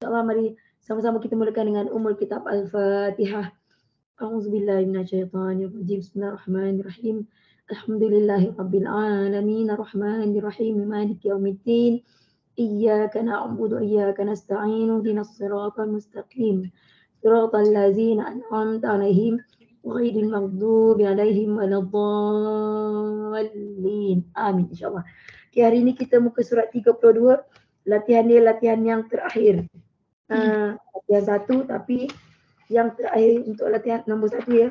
InsyaAllah mari sama-sama kita mulakan dengan umul kitab Al-Fatihah. A'udzubillahi minasyaitonirrajim. Bismillahirrahmanirrahim. Alhamdulillahi rabbil alamin arrahmanirrahim maliki yaumiddin. Iyyaka na'budu wa iyyaka nasta'in ihdinas siratal mustaqim. Siratal ladzina an'amta 'alaihim ghairil maghdubi 'alaihim waladdallin. Amin insyaallah. Okay, hari ini kita muka surat 32. Latihan dia latihan yang terakhir. Latihan 1 tapi yang terakhir untuk latihan nombor 1 ya.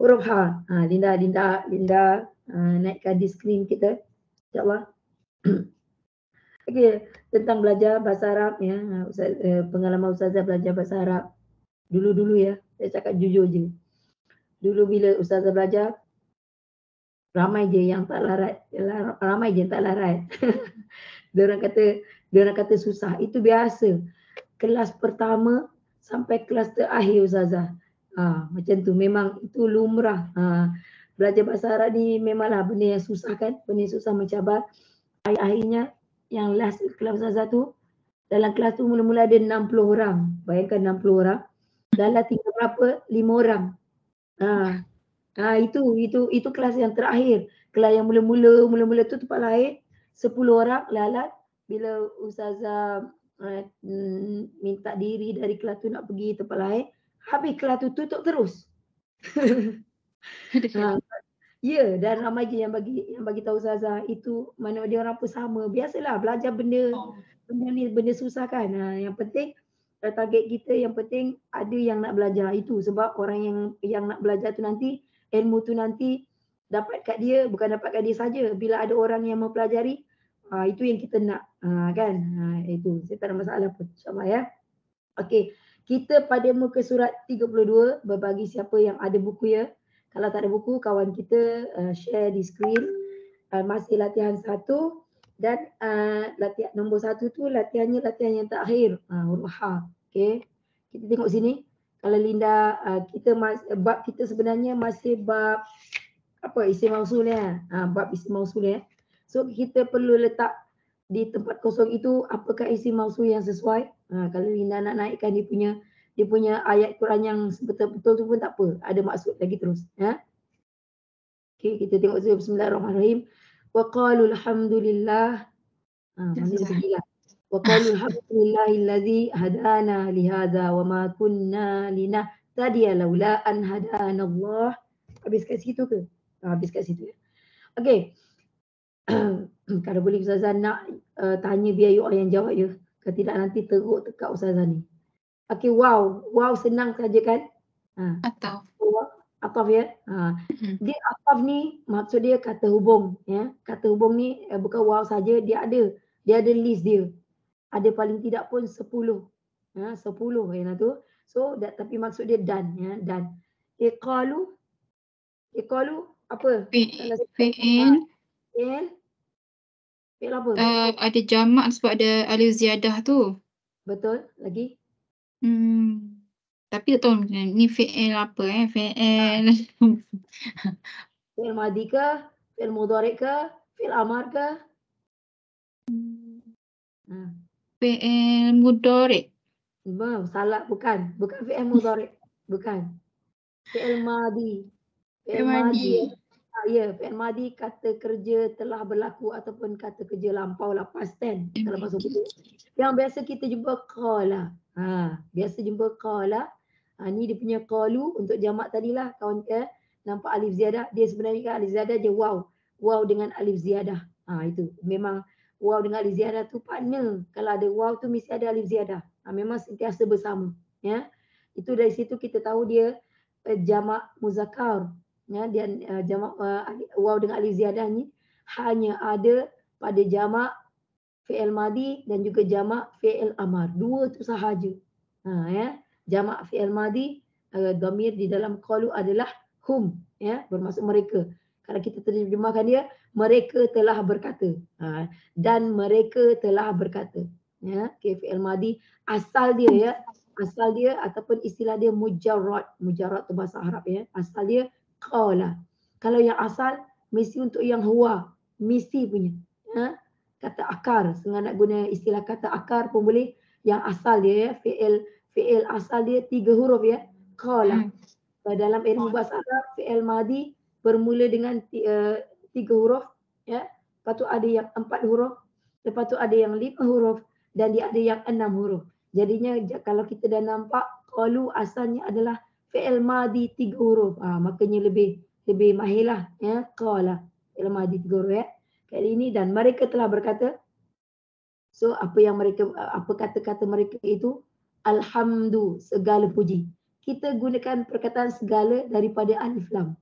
Huruf H. Linda naikkan di skrin kita. InsyaAllah. Okey, tentang belajar bahasa Arab ya. Pengalaman Ustazah belajar bahasa Arab. Dulu-dulu ya. Saya cakap jujur je. Dulu bila Ustazah belajar, ramai je yang tak larat. Ramai je yang tak larat. Diorang kata susah. Itu biasa. Kelas pertama sampai kelas terakhir Ustazah. Macam tu memang itu lumrah. Belajar bahasa Arab ni memanglah benda yang susah kan, benda yang susah mencabar. Akhirnya yang last kelas Ustazah tu, dalam kelas tu mula-mula ada 60 orang. Bayangkan 60 orang. Dalam tinggal berapa? 5 orang. Itu kelas yang terakhir. Kelas yang mula-mula tu tempat lain 10 orang lalat. Bila Ustazah minta diri dari kelas tu nak pergi tempat lain, habis kelas tu tutup terus. Ya, dan ramai je yang bagi tahu Ustazah itu mana dia orang pun sama. Biasalah belajar benda ni benda susah kan. Yang penting target kita yang penting ada yang nak belajar itu sebab orang yang nak belajar tu nanti ilmu tu nanti dapat kat dia, bukan dapat kat dia saja. Bila ada orang yang mempelajari, itu yang kita nak kan. Itu saya tak ada masalah pun insya-Allah ya. Okey, kita pada muka surat 32 berbagi siapa yang ada buku ya. Kalau tak ada buku, kawan kita share di skrin. Masih latihan 1 dan latihan nombor 1 tu latihan yang terakhir. Huruf H. Okey. Kita tengok sini. Kalau Linda bab kita sebenarnya masih bab apa isim mausul ya. Bab isim mausul ya. So kita perlu letak di tempat kosong itu apakah isim mausul yang sesuai. Kalau Linda nak naikkan dia punya ayat Quran yang betul-betul tu pun tak apa. Ada maksud lagi terus. Ya. Okey, kita tengok bismillahirrahmanirrahim. Wa qalu alhamdulillah. Mana dia pergilah. Wa qalu alhamdulillahillazi hadana li hadza wa ma kunna linahtadiya laula an hadana Allah. Habis kat situ ke? Habis kat situ ya. Okey. Kalau boleh Ustazah nak tanya biar you all yang jawab ya. Kalau tidak nanti teruk tekak Ustazah ni. Okey, wow senang saja kan? Ataf ya. Dia ataf ni maksud dia kata hubung ya. Kata hubung ni bukan wow saja, dia ada list dia. Ada paling tidak pun 10. 10 yang tu. So tapi maksud dia dan ya, dan. Iqalu apa? Fi'il apa? Ada jamak sebab ada alif ziyadah tu. Betul, lagi? Tapi tak tahu ni fi'il apa fi'il. Fi'il madhi ke? Fi'il mudhari' ke? Fi'il amar ke? Fi'il mudhari'. Salah, bukan fi'il mudhari'. Bukan. Fi'il madhi. Fi'il madhi. Ya, fi'il madhi kata kerja telah berlaku ataupun kata kerja lampau lah, past tense dalam bahasa Melayu. Yang biasa kita jumpa qala. Biasa jumpa qala. Ni dia punya qalu untuk jamak tadilah kawan ke. Nampak alif ziyadah, dia sebenarnya kan alif ziyadah je wow. Wow dengan alif ziyadah. Itu. Memang wow dengan alif ziyadah tu partner. Kalau ada wow tu mesti ada alif ziyadah. Memang sentiasa bersama. Ya. Itu dari situ kita tahu dia jamak muzakkar. Ya, dan jamak waw dengan alif ziyadah ni hanya ada pada jamak fi'il madhi dan juga jamak fi'il amar. Dua tu sahaja. Ya, jamak fi'il madhi dhamir di dalam qalu adalah hum ya, bermaksud mereka. Kalau kita terjemahkan dia mereka telah berkata. Dan mereka telah berkata. Ya, okay, fi'il madhi asal dia ya, asal dia ataupun istilah dia mujarrad. Mujarrad tu bahasa Arab ya. Asal dia qala. Kalau yang asal mesti untuk yang huwa, mesti punya. Kata akar, sengaja nak guna istilah kata akar pun boleh. yang asal dia ya, fi'il asal dia 3 huruf ya. Qala. Dalam ilmu bahasa Arab fi'il madhi bermula dengan 3 huruf ya. Lepas tu ada yang 4 huruf, lepas tu ada yang 5 huruf dan dia ada yang 6 huruf. Jadinya kalau kita dah nampak qalu asalnya adalah fi'il madhi 3 huruf. Makanya lebih mahirlah ya qala. Fi'il madhi 3 huruf ya. Kali ini dan mereka telah berkata. So apa kata-kata mereka itu? Alhamdu, segala puji. Kita gunakan perkataan segala daripada alif lam.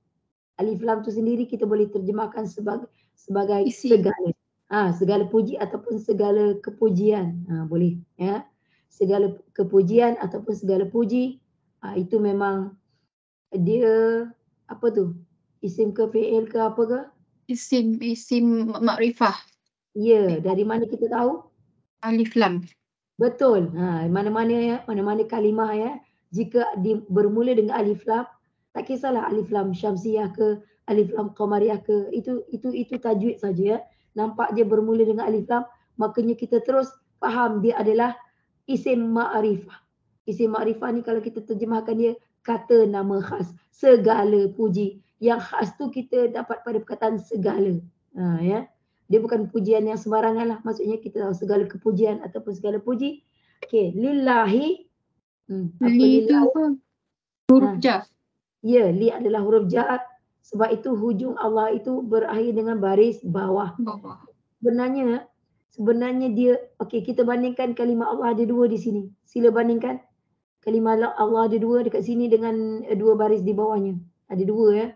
Alif lam tu sendiri kita boleh terjemahkan sebagai segala. Segala puji ataupun segala kepujian. Boleh ya. Segala kepujian ataupun segala puji. Itu memang dia apa tu? Isim ke fi'il ke apa ke? Isim makrifah. Ya, dari mana kita tahu? Alif lam. Betul. Mana-mana kalimah ya, jika bermula dengan alif lam, tak kisahlah alif lam syamsiyah ke, alif lam qamariyah ke, itu tajwid saja ya. Nampak je bermula dengan alif lam, makanya kita terus faham dia adalah isim ma'rifah. Isim ma'rifah ni kalau kita terjemahkan dia kata nama khas, segala puji. Yang khas tu kita dapat pada perkataan segala. Ya. Dia bukan pujian yang sembarangan lah. Maksudnya kita tahu segala kepujian ataupun segala puji. Okey, lillahi. Apa li itu apa? Huruf jar. Ya, li adalah huruf jar. Sebab itu hujung Allah itu berakhir dengan baris bawah. Sebenarnya dia, okey kita bandingkan kalimah Allah ada 2 di sini. Sila bandingkan. Kalimah Allah ada 2 dekat sini dengan 2 baris di bawahnya. Ada 2 ya.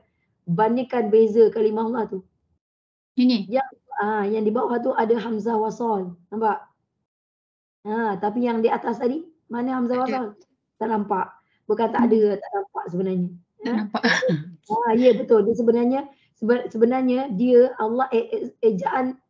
Bandingkan beza kalimah Allah tu. Ini. Yang di bawah tu ada hamzah wasal. Nampak? Tapi yang di atas tadi, mana hamzah wasal? Tak nampak. Bukan tak ada, tak nampak sebenarnya. Tak nampak. Ya betul. Dia sebenarnya dia Allah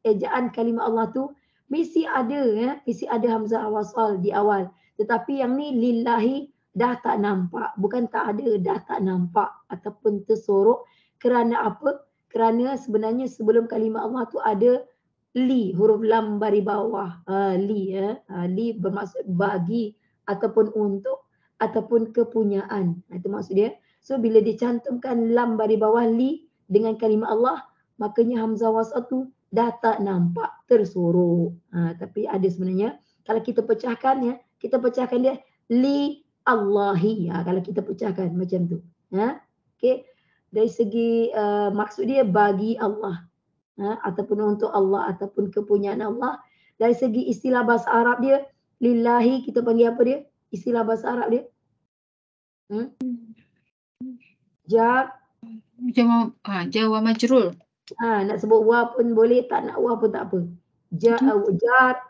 ejaan kalimah Allah tu mesti ada ya, mesti ada hamzah wasal di awal. Tetapi yang ni lillahi dah tak nampak. Bukan tak ada, dah tak nampak ataupun tersorok. Kerana apa? Kerana sebenarnya sebelum kalimah Allah tu ada li, huruf lam bari bawah. Li ya. Li bermaksud bagi ataupun untuk ataupun kepunyaan. Itu maksud dia. So bila dicantumkan lam bari bawah li dengan kalimah Allah, makanya hamzah wasal tu dah tak nampak tersorok. Tapi ada sebenarnya kalau kita pecahkan ya, kita pecahkan dia li Allahi. Kalau kita pecahkan macam tu. Okey. Dari segi maksud dia bagi Allah. Ataupun untuk Allah ataupun kepunyaan Allah. Dari segi istilah bahasa Arab dia, lillahi kita panggil apa dia? Istilah bahasa Arab dia? Jar. Jar wa majrur. Nak sebut wa pun boleh, tak nak wa pun tak apa. Jar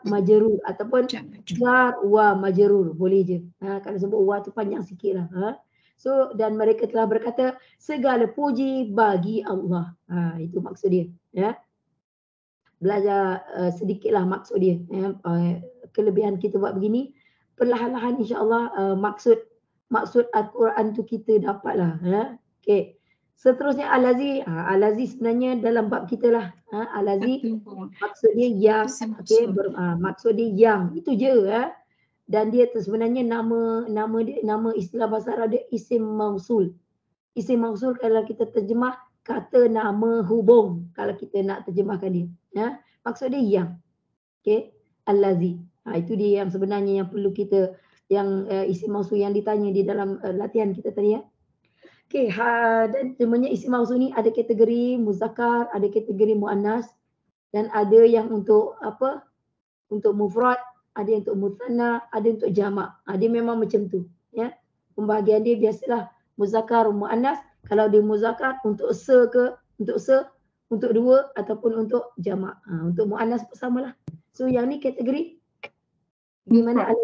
majrur ataupun jar wa majrur boleh je. Kalau sebut wa tu panjang sikit lah. So dan mereka telah berkata segala puji bagi Allah. Itu maksud dia ya. Belajar sedikitlah maksud dia ya. Kelebihan kita buat begini perlahan-lahan insya-Allah maksud Al-Quran tu kita dapatlah ya. Okey. Seterusnya al-lazi. Al-lazi sebenarnya dalam bab kita lah. Al-lazi maksud dia yang, okey, maksud dia yang itu je ya. Dan dia tu sebenarnya nama istilah bahasa Arab dia isim mausul. Isim mausul kalau kita terjemah kata nama hubung kalau kita nak terjemahkan dia. Ya. Maksud dia yang. Okey, al-lazi. Itu dia yang sebenarnya yang perlu kita yang isim mausul yang ditanya di dalam latihan kita tadi ya. Okey, dan sebenarnya isim mausul ni ada kategori muzakkar, ada kategori muannas dan ada yang untuk apa? Untuk mufrad, ada yang untuk mutsanna, ada untuk jamak. Dia memang macam tu ya. Pembahagian dia biasalah muzakkar, muannas. Kalau dia muzakkar untuk untuk 2 ataupun untuk jamak. Untuk muannas pun samalah. So yang ni kategori di mana ada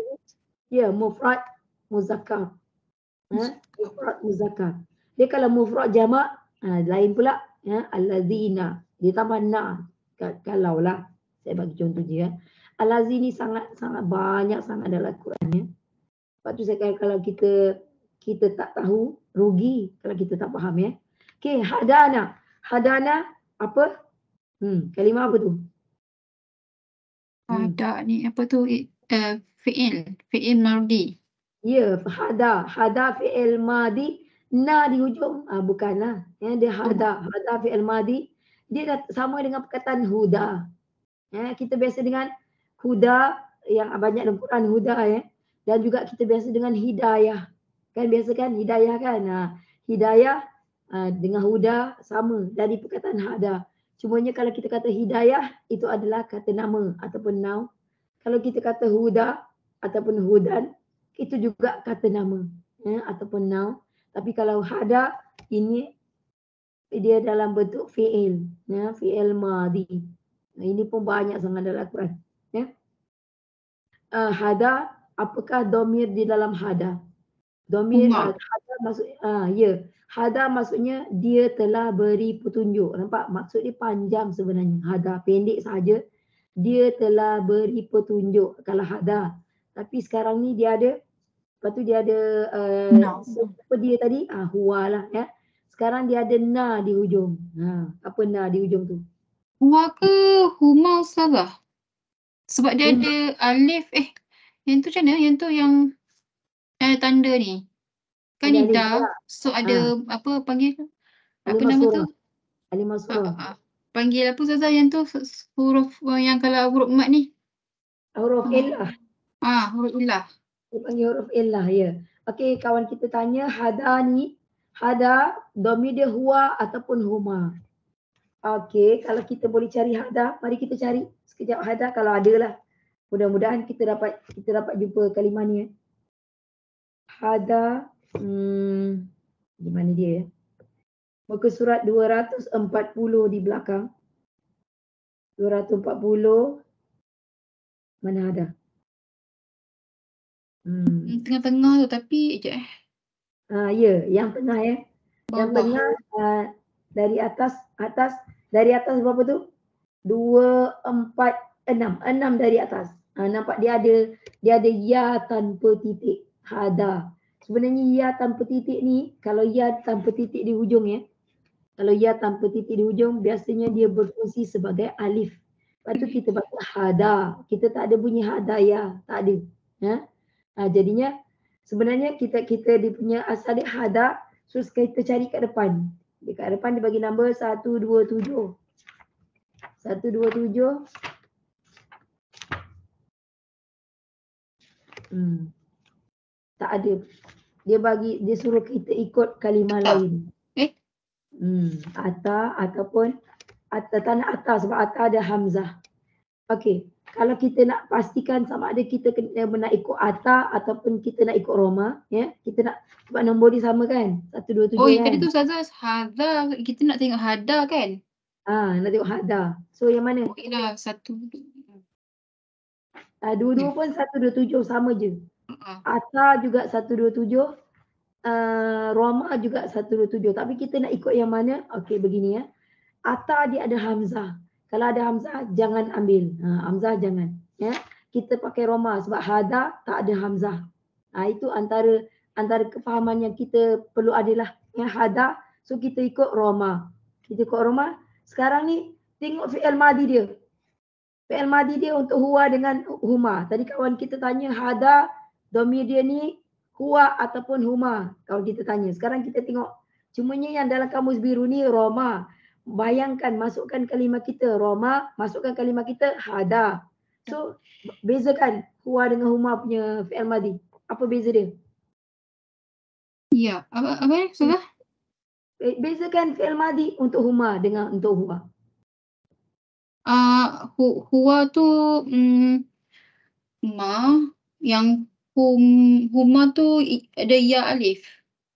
ya mufrad muzakkar. Mufrad muzakkar. Dia kalau mufrad jamak lain pula ya, allazina. Dia tambah na. Kalaulah saya bagi contoh je ya. Al-lazi ni sangat banyak sangat dalam Al-Quran ya. Sebab tu saya kata kalau kita tak tahu, rugi kalau kita tak faham ya. Okey, hadana. Hadana apa? Kalimah apa tu? Ada ni apa tu? Fi'il mardi. Ya, hada fi'il madi, na di hujung. Bukanlah. Ya, dia hada fi'il madi. Dia dah sama dengan perkataan huda. Ya, kita biasa dengan huda yang banyak dalam Quran huda ya. Dan juga kita biasa dengan hidayah. Kan biasa kan hidayah kan. Hidayah dengan huda sama dari perkataan hada. Cumanya kalau kita kata hidayah itu adalah kata nama ataupun noun. Kalau kita kata huda ataupun hudan itu juga kata nama ya, ataupun noun. Tapi kalau hada ini dia dalam bentuk fi'il ya, fi'il madi. Ini pun banyak sangat dalam Al-Quran ya. Hada, apakah domir di dalam hada? Domir hada maksud ya. Hada maksudnya dia telah beri petunjuk. Nampak maksud dia panjang sebenarnya. Hada pendek saja. Dia telah beri petunjuk kalau hada. Tapi sekarang ni dia ada, lepas tu dia ada apa dia tadi? Huwa lah ya. Sekarang dia ada na di hujung. Apa na di hujung tu? Huwa ke huma Ustazah? Sebab dia ada alif yang tu macam mana? Yang tu yang ada tanda ni. Kan nida. So ada apa panggil? Apa nama tu? Alif masurah. Panggil apa Ustazah yang tu huruf yang kalau huruf mat ni? Huruf illah. Huruf illah. Dia panggil huruf illah ya. Okey, kawan kita tanya hada ni, hada domir dia huwa ataupun huma. Okey, kalau kita boleh cari hada, mari kita cari sekejap hada kalau ada lah. Mudah-mudahan kita dapat jumpa kalimah ni. Hada di mana dia? Muka surat 240 di belakang. 240 mana ada? Tengah-tengah tu tapi Ya, yang tengah ya. Yang tengah dari atas berapa tu? 2, 4, 6. 6 dari atas. Nampak dia ada ya tanpa titik. Hada. Sebenarnya ya tanpa titik ni, kalau ya tanpa titik di hujung ya. Kalau ya tanpa titik di hujung, biasanya dia berfungsi sebagai alif. Lepas tu kita baca hada. Kita tak ada bunyi hada ya. Tak ada. Ya? Jadinya sebenarnya kita dia punya asal dia hada. So kita cari kat depan. Dekat depan dia bagi nombor 127. 127. Tak ada. Dia suruh kita ikut kalimah lain. Ata ataupun tanah atas sebab ata ada hamzah. Okey, kalau kita nak pastikan sama ada kita nak ikut ata ataupun kita nak ikut roma ya. Kita nak sebab nombor dia sama kan? 127 kan. Tadi tu Ustazah hada, kita nak tengok hada kan? Nak tengok hada. So yang mana? Okeylah, satu. Dua-dua pun 127 sama je. Ata juga 127. Roma juga 127. Tapi kita nak ikut yang mana? Okey, begini ya. Ata dia ada hamzah. Kalau ada hamzah jangan ambil. Hamzah jangan. Ya. Kita pakai roma sebab hada tak ada hamzah. Itu antara kefahaman yang kita perlu adalah yang hada. So kita ikut roma. Kita ikut roma. Sekarang ni tengok fi'il madi dia. Fi'il madi dia untuk huwa dengan huma. Tadi kawan kita tanya hada, domir dia ni huwa ataupun huma. Kalau kita tanya. Sekarang kita tengok. Cumanya yang dalam kamus biru ni roma. Bayangkan masukkan kalimah kita roma, masukkan kalimah kita hada. So bezakan huwa dengan huma punya fi'il madi. Apa beza dia? Ya, apa Ustazah? Bezakan fi'il madi untuk huma dengan untuk huwa. Huwa tu ma, yang huma tu ada ya alif.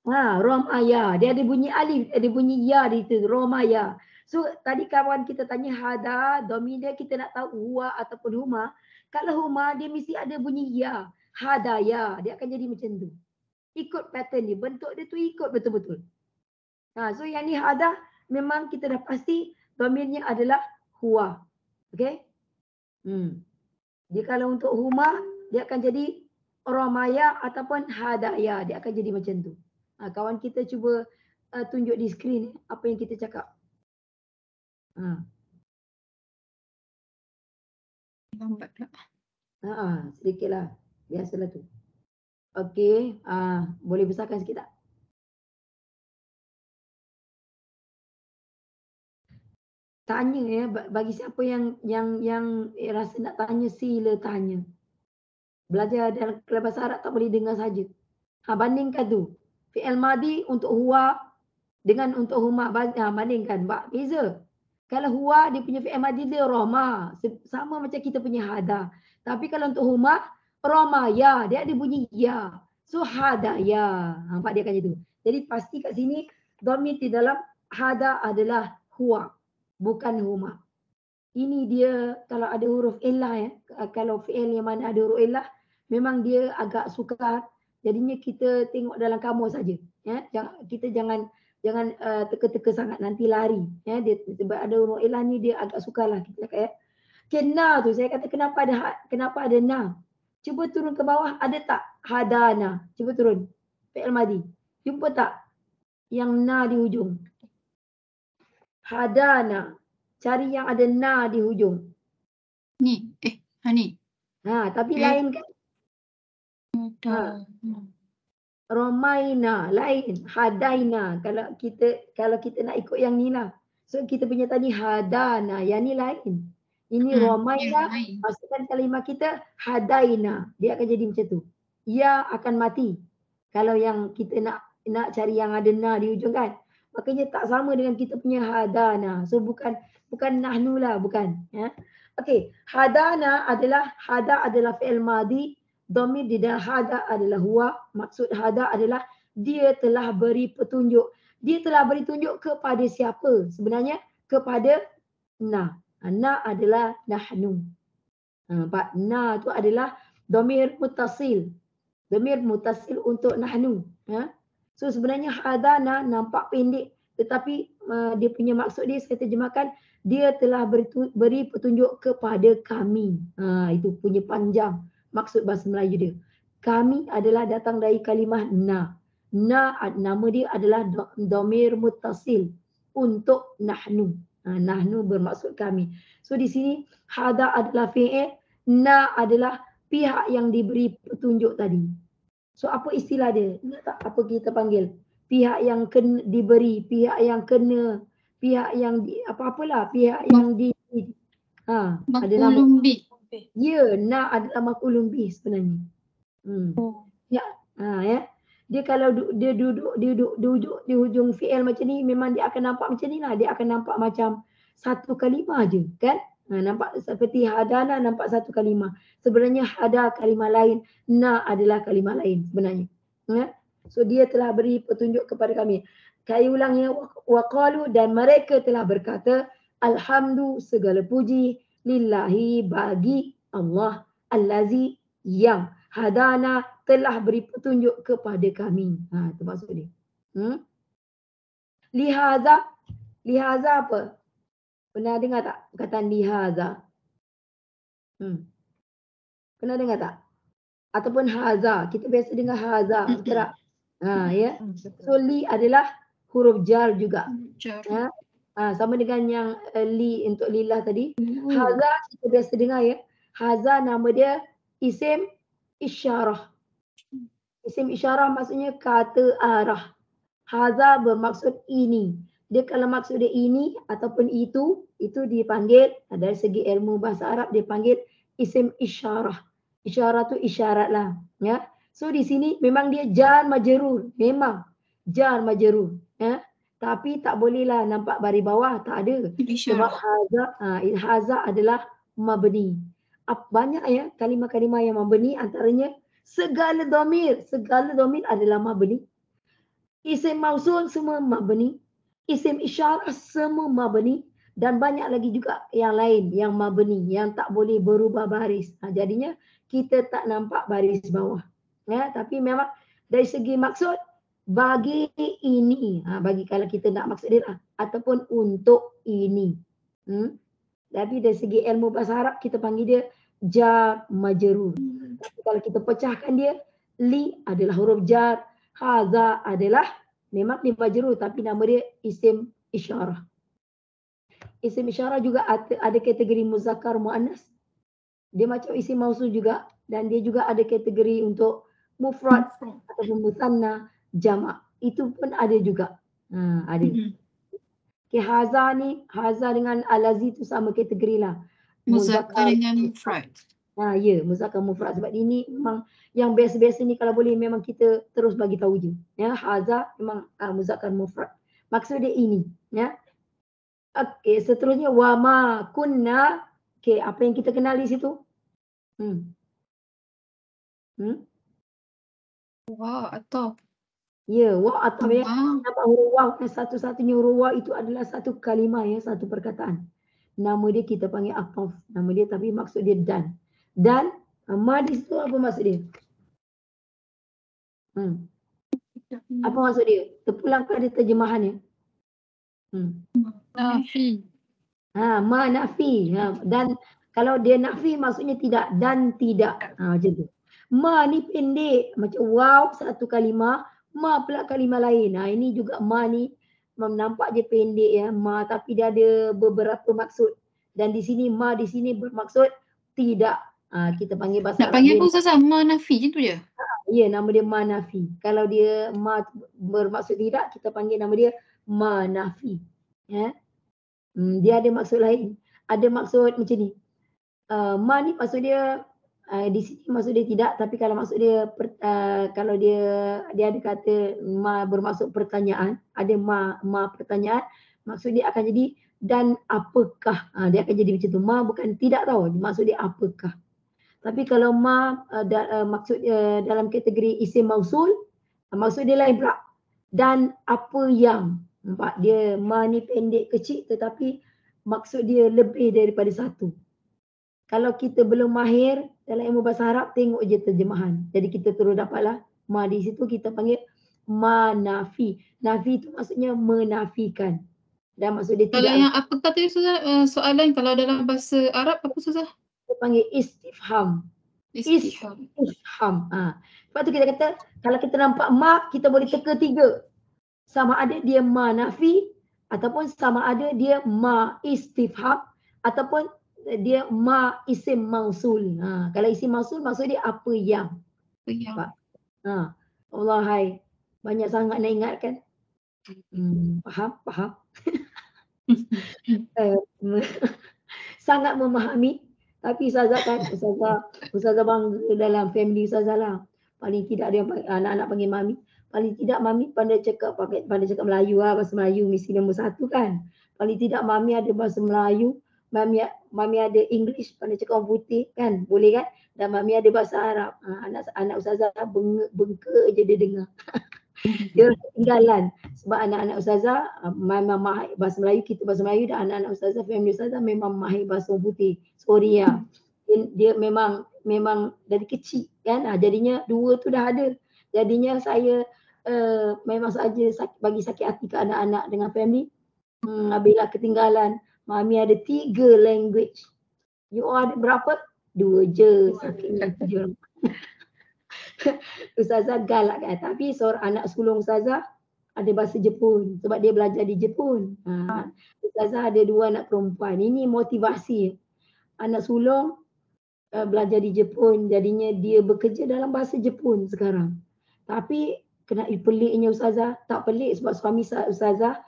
Roma ya. Dia ada bunyi alif, ada bunyi ya di situ. Roma ya. So tadi kawan kita tanya hada, domir dia kita nak tahu huwa ataupun huma. Kalau huma dia mesti ada bunyi ya. Hada ya. Dia akan jadi macam tu. Ikut pattern dia. Bentuk dia tu ikut betul-betul. So yang ni hada memang kita dah pasti domirnya adalah huwa. Okay. Dia kalau untuk huma dia akan jadi romaya ataupun hadaya. Dia akan jadi macam tu. Kawan kita cuba tunjuk di skrin apa yang kita cakap. Lambat pula. Sedikitlah. Biasalah tu. Okey, boleh besarkan sikit tak? Tanya ya, bagi siapa yang rasa nak tanya, sila tanya. Belajar dalam kelas bahasa Arab tak boleh dengar saja. Bandingkan tu. Fi'il madi untuk huwa dengan untuk huma, bandingkan. Beza. Kalau huwa dia punya fi'il madi dia roma, sama macam kita punya hada. Tapi kalau untuk huma, roma ya, dia ada bunyi ya. So hada ya. Nampak dia akan itu. Jadi pasti kat sini dhamir di dalam hada adalah huwa, bukan huma. Ini dia kalau ada huruf illah ya. Kalau fi'il yang mana ada huruf illah, memang dia agak sukar. Jadinya kita tengok dalam kamus saja. Ya, kita jangan teka-teka sangat nanti lari. Ya, dia sebab ada huruf illah ni dia agak sukarlah kita cakap ya. Kena tu saya kata kenapa ada na? Cuba turun ke bawah, ada tak hadana? Cuba turun. Fi'il madi. Jumpa tak yang na di hujung? Hadana. Cari yang ada na di hujung. Ni. Ni. Tapi lain kan? Romaina, lain. Hadaina. Kalau kita nak ikut yang ni lah. So kita punya tadi hadana. Yang ni lain. Ini romaina. Masukkan kalimah kita hadaina. Dia akan jadi macam tu. Ia akan mati. Kalau yang kita nak cari yang ada na di hujung kan. Makanya tak sama dengan kita punya hadana. So bukan nahnu lah, bukan. Ya. Okey, hadana adalah fi'il madi, dhamir di dalam hada adalah huwa. Maksud hada adalah dia telah beri petunjuk. Dia telah beri tunjuk kepada siapa? Sebenarnya kepada na. Na adalah nahnu. Nampak? Na tu adalah dhamir muttasil. Dhamir muttasil untuk nahnu. So sebenarnya hadana nampak pendek, tetapi dia punya maksud dia, saya terjemahkan, dia telah beri petunjuk kepada kami. Itu punya panjang maksud bahasa Melayu dia. Kami adalah datang dari kalimah na. Na nama dia adalah dhamir muttasil untuk nahnu. Nahnu bermaksud kami. So di sini hada adalah fi'il, na adalah pihak yang diberi petunjuk tadi. So apa istilah dia? Ingat tak apa kita panggil? Pihak yang diberi, pihak yang kena, pihak yang apa-apalah, pihak yang di ada nama. Ya, na adalah maf'ulun bih sebenarnya. Ya, ya. Dia kalau dia duduk di hujung fi'il macam ni, memang dia akan nampak macam ni lah. Dia akan nampak macam satu kalimah je, kan? Nampak seperti hadana, nampak satu kalimah. Sebenarnya hada kalimah lain, na adalah kalimah lain sebenarnya. So dia telah beri petunjuk kepada kami. Kaya ulangnya, waqalu, dan mereka telah berkata, alhamdu, segala puji, lillahi, bagi Allah, allazi, yang hadana, telah beri petunjuk kepada kami. Itu maksud dia. Lihaza apa? Pernah dengar tak perkataan lihaza? Pernah dengar tak? Ataupun haza. Kita biasa dengar haza. Betul tak? Ya. So li adalah huruf jar juga. Sama dengan yang li untuk lillah tadi. Haza kita biasa dengar ya. Haza nama dia isim isyarah. Isim isyarah maksudnya kata arah. Haza bermaksud ini. Dia kalau maksud dia ini ataupun itu dipanggil, dari segi ilmu bahasa Arab dia panggil isim isyarah. Isyarah tu isyarat lah. Ya. So di sini memang dia jar majrur. Memang jar majrur. Ya. Tapi tak bolehlah nampak baris bawah. Tak ada. Sebab haza adalah mabni. Banyak ya kalimah-kalimah yang mabni, antaranya segala dhamir. Segala dhamir adalah mabni. Isim mausul semua mabni. Isim isyarah semua mabni. Dan banyak lagi juga yang lain yang mabni, yang tak boleh berubah baris. Jadinya kita tak nampak baris bawah. Ya, tapi memang dari segi maksud, bagi ini. Bagi kalau kita nak maksud dia lah. Ataupun untuk ini. Tapi dari segi ilmu bahasa Arab, kita panggil dia jar majrur. Tapi kalau kita pecahkan dia, li adalah huruf jar. Haza adalah memang dia majrur, tapi nama dia isim isyarah. Isim isyarah juga ada kategori muzakkar muannas. Dia macam isim mausul juga dan dia juga ada kategori untuk mufrad ataupun musanna, jamak. Itu pun ada juga. Ada. Okay, haza ni, haza dengan alazi tu sama kategori lah. Muzakkar dengan mufrad. Ya, muzakkar mufrad sebab ini memang yang biasa-biasa ni kalau boleh memang kita terus bagi tahu je. Ya, haza memang muzakkar mufrad. Maksud dia ini, ya. Okey, seterusnya wa ma kunna. Okey, apa yang kita kenal di situ? Wa atau Ya, wa atau ya. Nampak huruf waw, satu-satunya huruf waw itu adalah satu kalimah ya, satu perkataan. Nama dia kita panggil ataf. Nama dia tapi maksud dia dan. Dan ma di situ apa maksud dia? Apa maksud dia? Terpulang pada terjemahannya. Nafi. Ma nafi. Dan kalau dia nafi maksudnya tidak dan tidak. Macam tu. Ma ni pendek macam waw satu kalimah, ma pula kalimah lain. Ini juga ma ni nampak je pendek ya, ma tapi dia ada beberapa maksud. Dan di sini ma di sini bermaksud tidak. Kita panggil bahasa Nak panggil apa Ustazah? Ma nafi je tu je? Ya, nama dia ma nafi. Kalau dia ma bermaksud tidak, kita panggil nama dia ma nafi. Ya. Dia ada maksud lain. Ada maksud macam ni. Ma ni maksud dia di sini maksud dia tidak, tapi kalau maksud dia kalau dia ada kata ma bermaksud pertanyaan, ada ma pertanyaan, maksud dia akan jadi dan apakah. Dia akan jadi macam tu. Ma bukan tidak tau, maksud dia apakah. Tapi kalau ma maksud dalam kategori isim mausul, maksud dia lain pula. Dan apa yang. Nampak dia ma ni pendek kecil tetapi maksud dia lebih daripada satu. Kalau kita belum mahir dalam ilmu bahasa Arab, tengok je terjemahan. Jadi kita terus dapatlah ma di situ kita panggil ma nafi. Nafi itu maksudnya menafikan. Dan maksud dia kalau tidak. Kalau yang apakah tadi soalan kalau dalam bahasa Arab apa Ustazah? Kita panggil istifham. Istifham. Sebab tu kita kata kalau kita nampak ma, kita boleh teka 3. Sama ada dia ma nafi ataupun sama ada dia ma istifham ataupun dia ma isim mausul. Kalau isim mausul maksud dia apa yang. Allah hai. Banyak sangat nak ingat kan? Faham? Sangat memahami. Tapi Ustazah kan, Ustazah bangga dalam family Ustazah lah. Paling tidak dia anak-anak panggil mami. Paling tidak mami pandai cakap Melayu lah, bahasa Melayu mesti nombor 1 kan. Paling tidak mami ada bahasa Melayu, mami ada English, pandai cakap orang putih kan, boleh kan? Dan mami ada bahasa Arab. Anak Ustazah bengkak je dia dengar. Dia ketinggalan sebab anak-anak Ustazah memang mahir bahasa Melayu, kita bahasa Melayu, dan anak-anak Ustazah, family Ustazah memang mahir bahasa orang putih. Sorry ya. Dia memang dari kecil kan. Jadinya 2 tu dah ada. Jadinya saya memang saja bagi sakit hati ke anak-anak dengan family. Bila ketinggalan, mami ada 3 language. You all ada berapa? 2 je. Sakitnya 7. Ustazah galak kan. Tapi seorang anak sulung Ustazah ada bahasa Jepun sebab dia belajar di Jepun. Ustazah ada 2 anak perempuan. Ini motivasi. Anak sulung belajar di Jepun, jadinya dia bekerja dalam bahasa Jepun sekarang. Tapi kena peliknya Ustazah, tak pelik sebab suami Ustazah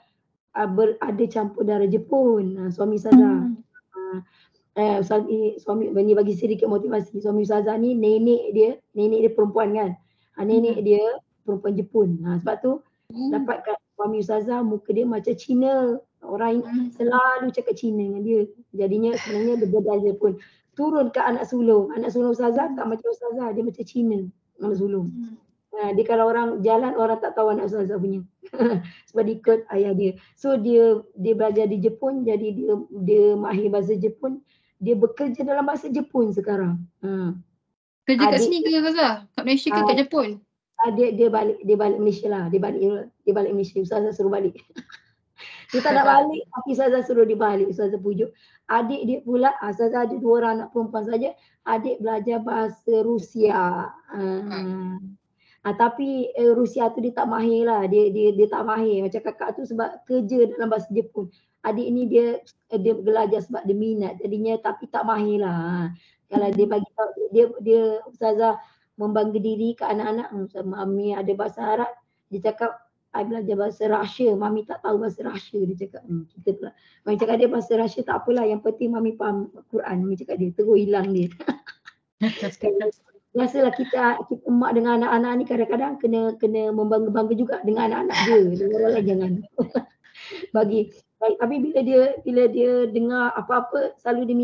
ada campur darah Jepun. Suami Ustazah. Suami ni bagi sedikit motivasi. Suami Ustazah ni nenek dia perempuan kan. Nenek dia perempuan Jepun. Sebab tu dapatkan suami Ustazah muka dia macam Cina. Orang selalu cakap Cina dengan dia. Jadinya sebenarnya dia belajar Jepun. Turun ke anak sulung. Anak sulung Ustazah tak macam Ustazah, dia macam Cina anak sulung. Dia kalau orang jalan orang tak tahu anak Ustazah punya. Sebab dia ikut ayah dia. So dia belajar di Jepun, jadi dia mahir bahasa Jepun. Dia bekerja dalam bahasa Jepun sekarang. Kerja kat sini ke Ustazah? Kat Malaysia ke kat Jepun? Dia balik Malaysia lah. Dia balik Malaysia. Ustazah suruh balik. Dia tak nak balik, tapi Ustazah suruh dia balik. Ustazah pujuk. Adik dia pula, Ustazah ada 2 orang anak perempuan saja. Adik belajar bahasa Rusia. Tapi Rusia tu dia tak mahir lah. Dia tak mahir. Macam kakak tu sebab kerja dalam bahasa Jepun. Adik ni dia belajar sebab dia minat. Jadinya tapi tak mahir lah. Kalau dia bagi tahu dia ustazah membangga diri ke anak-anak, mami ada bahasa Arab, dia cakap I belajar bahasa Russia, mami tak tahu bahasa Russia, dia cakap. Kita pula. Mami cakap dia bahasa Russia tak apalah, yang penting mami faham Quran, mami cakap dia, terus hilang dia. Biasalah kita emak dengan anak-anak ni kadang-kadang kena membangga-bangga juga dengan anak-anak dia. Dengan orang lain jangan. Bagi baik, tapi bila dia dengar apa-apa selalu dia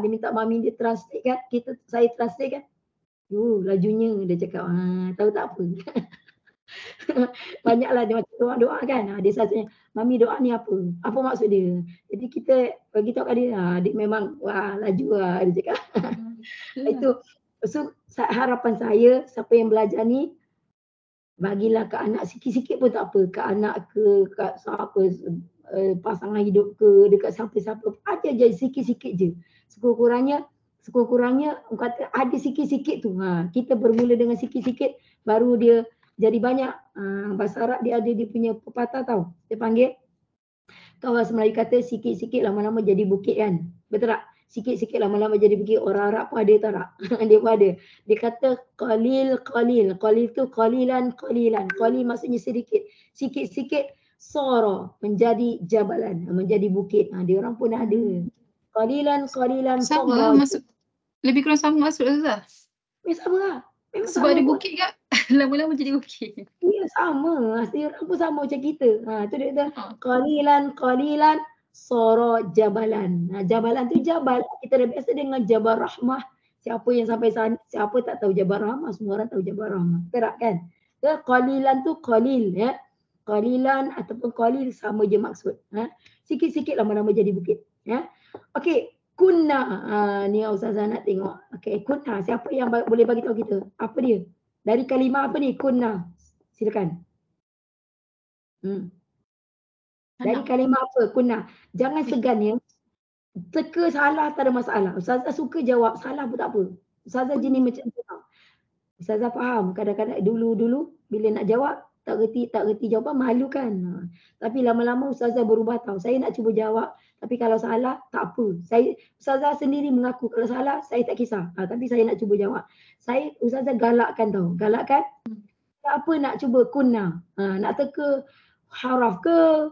minta mami dia translate kan, saya translate kan. Lajunya dia cakap, tahu tak apa. Banyaklah dia macam doa-doa kan. Dia selalunya, mami doa ni apa? Apa maksud dia? Jadi kita bagi tahu kat dia, dia memang laju dia cakap. Itu so harapan saya siapa yang belajar ni bagilah ke anak sikit-sikit pun tak apa, ke anak ke kat siapa pasangan hidup ke dekat siapa-siapa aja je sikit-sikit je. Sekurang-kurangnya orang kata ada sikit-sikit tu. Kita bermula dengan sikit-sikit baru dia jadi banyak. Bahasa Arab dia ada dia punya pepatah tau. Dia panggil kalau bahasa Melayu kata sikit-sikit lama-lama jadi bukit kan. Betul tak? Sikit-sikit lama-lama jadi bukit. Orang Arab pun ada tak? Dia pun ada. Dia kata qalil. Qalil tu qalilan. Qalil maksudnya sedikit. Sikit-sikit sara menjadi jabalan, menjadi bukit. Dia orang pun ada. Qalilan sama maksud lebih kurang sama maksud Ustazah. Sama lah. Memang sebab ada bukit kat lama-lama jadi bukit. Ya sama. Dia orang pun sama macam kita. Tu dia kata qalilan sara jabalan. Jabalan tu jabal. Kita dah biasa dengan Jabal Rahmah. Siapa yang sampai sana, siapa tak tahu Jabal Rahmah, semua orang tahu Jabal Rahmah. Betul kan? Qalilan tu qalil ya. Qalilan ataupun qalil sama je maksud. Sikit-sikit lama-lama jadi bukit. Ya. Okey, kunna. Ni Ustazah nak tengok. Okey, kunna. Siapa yang boleh bagi tahu kita? Apa dia? Dari kalimah apa ni? Kunna. Silakan. Dari kalimah apa? Kunna. Jangan segan ya. Teka salah tak ada masalah. Ustazah suka jawab, salah pun tak apa. Ustazah jenis macam tu. Ustazah faham. Kadang-kadang dulu bila nak jawab, tak reti jawapan, malu kan. Tapi lama-lama Ustazah berubah tahu. Saya nak cuba jawab, tapi kalau salah, tak apa. Ustazah sendiri mengaku kalau salah, saya tak kisah. Tapi saya nak cuba jawab. Ustazah galakkan tahu. Galakkan. Apa nak cuba kunna. Nak teka haraf ke,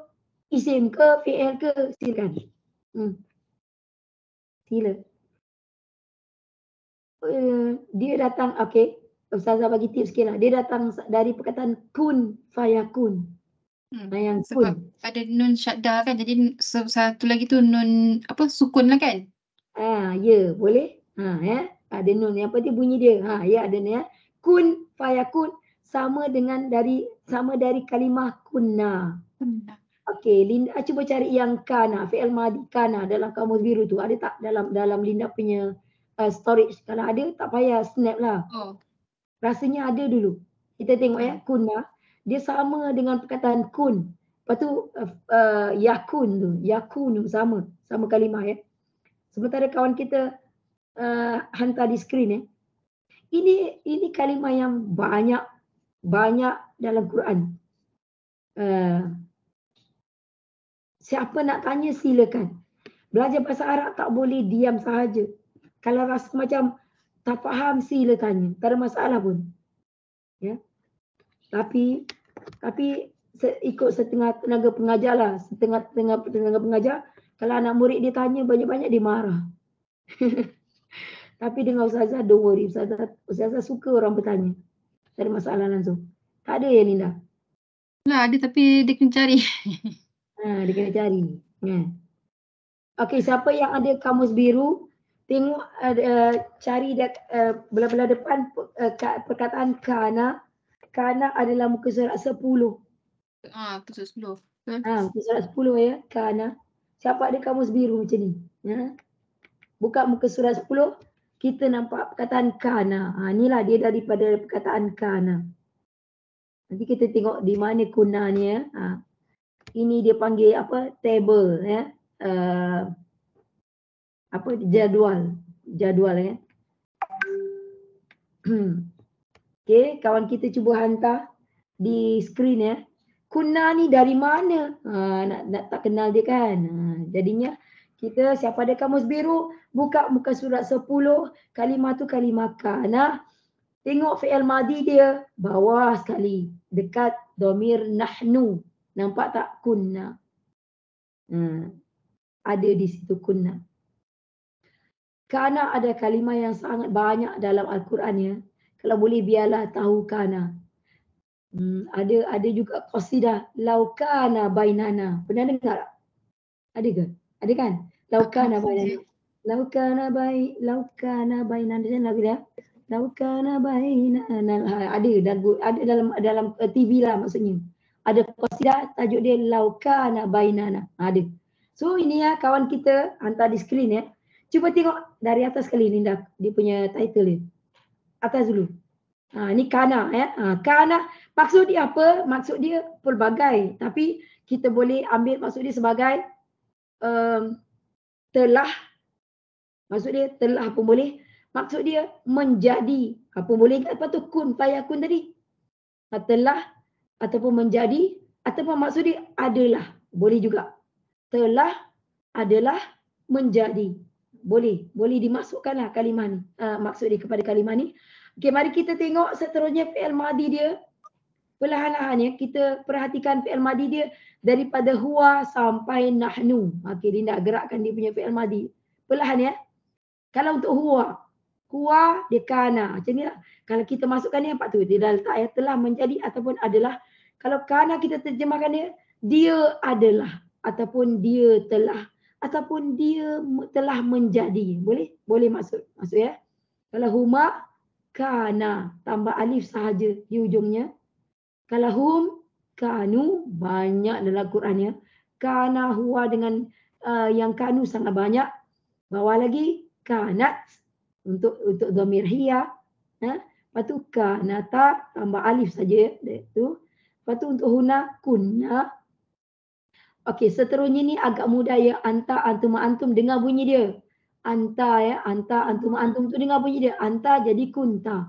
isim ke, fi'il ke, silakan. Sila. Dia datang, okey. Ustazah bagi tips sikit lah. Dia datang dari perkataan kun fayakun. Yang sebab kun. ada nun syaddah kan, jadi satu lagi tu nun apa sukun lah kan? Ya, boleh. Ya. Ada nun. Yang penting bunyi dia. Ya, ada ni ya. Kun fayakun sama dari kalimah kunna. Okey, Linda cuba cari yang kana, fi'il madi kana dalam kamus biru tu. Ada tak dalam Linda punya storage? Kalau ada tak payah snap lah. Rasanya ada dulu. Kita tengok ya, kunna. Dia sama dengan perkataan kun. Lepas tu yakun tu sama kalimah ya. Sementara kawan kita hantar di skrin ya. Ini kalimah yang banyak dalam Quran. Siapa nak tanya silakan. Belajar bahasa Arab tak boleh diam sahaja. Kalau rasa macam tak faham sila tanya. Tak ada masalah pun. Ya. Tapi ikut setengah tenaga pengajar lah. Setengah pengajar. Kalau anak murid dia tanya banyak-banyak dia marah. Tapi dengan Ustazah don't worry. Ustazah suka orang bertanya. Tak ada masalah langsung. Tak ada ya Linda? Lah ada tapi dia kena cari. Dia kena cari. Okey, siapa yang ada kamus biru, tengok cari belah-belah depan perkataan kana. Kana adalah muka surat 10. Muka surat 10. Muka surat 10 ya, kana. Siapa ada kamus biru macam ni? Buka muka surat 10, kita nampak perkataan kana. Inilah dia daripada perkataan kana. Nanti kita tengok di mana kunna ni ya. Ini dia panggil apa? Table ya. Jadual ya. Okey, kawan kita cuba hantar di skrin ya. Kunna ni dari mana? Nak tak kenal dia kan. Jadinya Kita siapa ada kamus biru, buka muka surat 10, kalimah tu kalimah kana. Tengok fi'il madi dia bawah sekali, dekat domir nahnu. Nampak tak? Kunna. Ada di situ kunna. Kana ada kalimah yang sangat banyak dalam Al-Quran ya. Kalau boleh biarlah tahu kana. Ada juga qasidah laukana bainana. Pernah dengar tak? Ada ke? Ada kan? Laukana bainana. Laukana bainana lagu dia. Laukana bainana. Ada dalam TV lah maksudnya. Ada qasidah tajuk dia laukana bainana. Ada. So ini ya kawan kita hantar di skrin ya. Cuba tengok dari atas kali ni dah dia punya title dia. Atas dulu. Ni kana ya. Kana maksud dia apa? Maksud dia pelbagai. Tapi kita boleh ambil maksud dia sebagai telah. Maksud dia telah pun boleh. Maksud dia menjadi. Apa boleh ingat apa tu? Kun fayakun tadi. Telah ataupun menjadi. Ataupun maksud dia adalah. Boleh juga. Telah adalah menjadi. Boleh dimasukkanlah kalimah ni. Maksud dia kepada kalimah ni. Okey, mari kita tengok seterusnya fi'il madi dia. Perlahan-lahan ya, kita perhatikan fi'il madi dia daripada huwa sampai nahnu. Okey, dia nak gerakkan dia punya fi'il madi. Perlahan ya. Kalau untuk huwa dia kana. Macam ni lah. Kalau kita masukkan dia apa tu? Dia dah letak ya, telah menjadi ataupun adalah. Kalau kana kita terjemahkan dia adalah ataupun dia telah ataupun dia telah menjadi. Boleh masuk ya. Kalau huma kana tambah alif sahaja di ujungnya. Kalau hum kanu banyak dalam Quran ya. Kana huwa dengan yang kanu sangat banyak. Bawah lagi kanat untuk dhamir hiya. Lepas tu kanata tambah alif saja tu. Lepas tu untuk huna kunna. Okey, seterusnya ni agak mudah ya. Anta, antum, antum. Dengar bunyi dia. Anta ya. Anta, antum, antum tu dengar bunyi dia. Anta jadi kunta.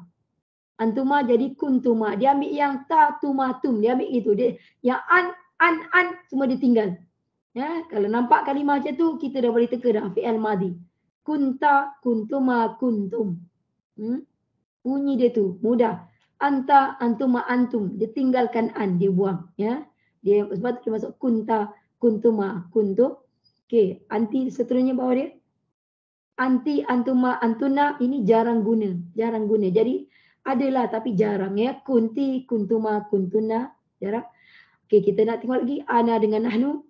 Antuma jadi kuntuma. Dia ambil yang ta, tuma, tum. Dia ambil itu. Dia, yang an, semua dia tinggal. Ya, kalau nampak kalimah macam tu, kita dah boleh teka dah. Fi'il madi. Kunta, kuntuma, kuntum. Bunyi dia tu. Mudah. Anta, antuma, antum. Dia tinggalkan an. Dia buang. Ya. Dia sebab tu dia masuk kunta, kuntuma, kuntum. Okey, anti seterusnya bawah dia. Anti, antuma, antuna ini jarang guna. Jadi adalah tapi jarang ya. Kunti, kuntuma, kuntuna jarang. Okey, kita nak tengok lagi ana dengan nahnu.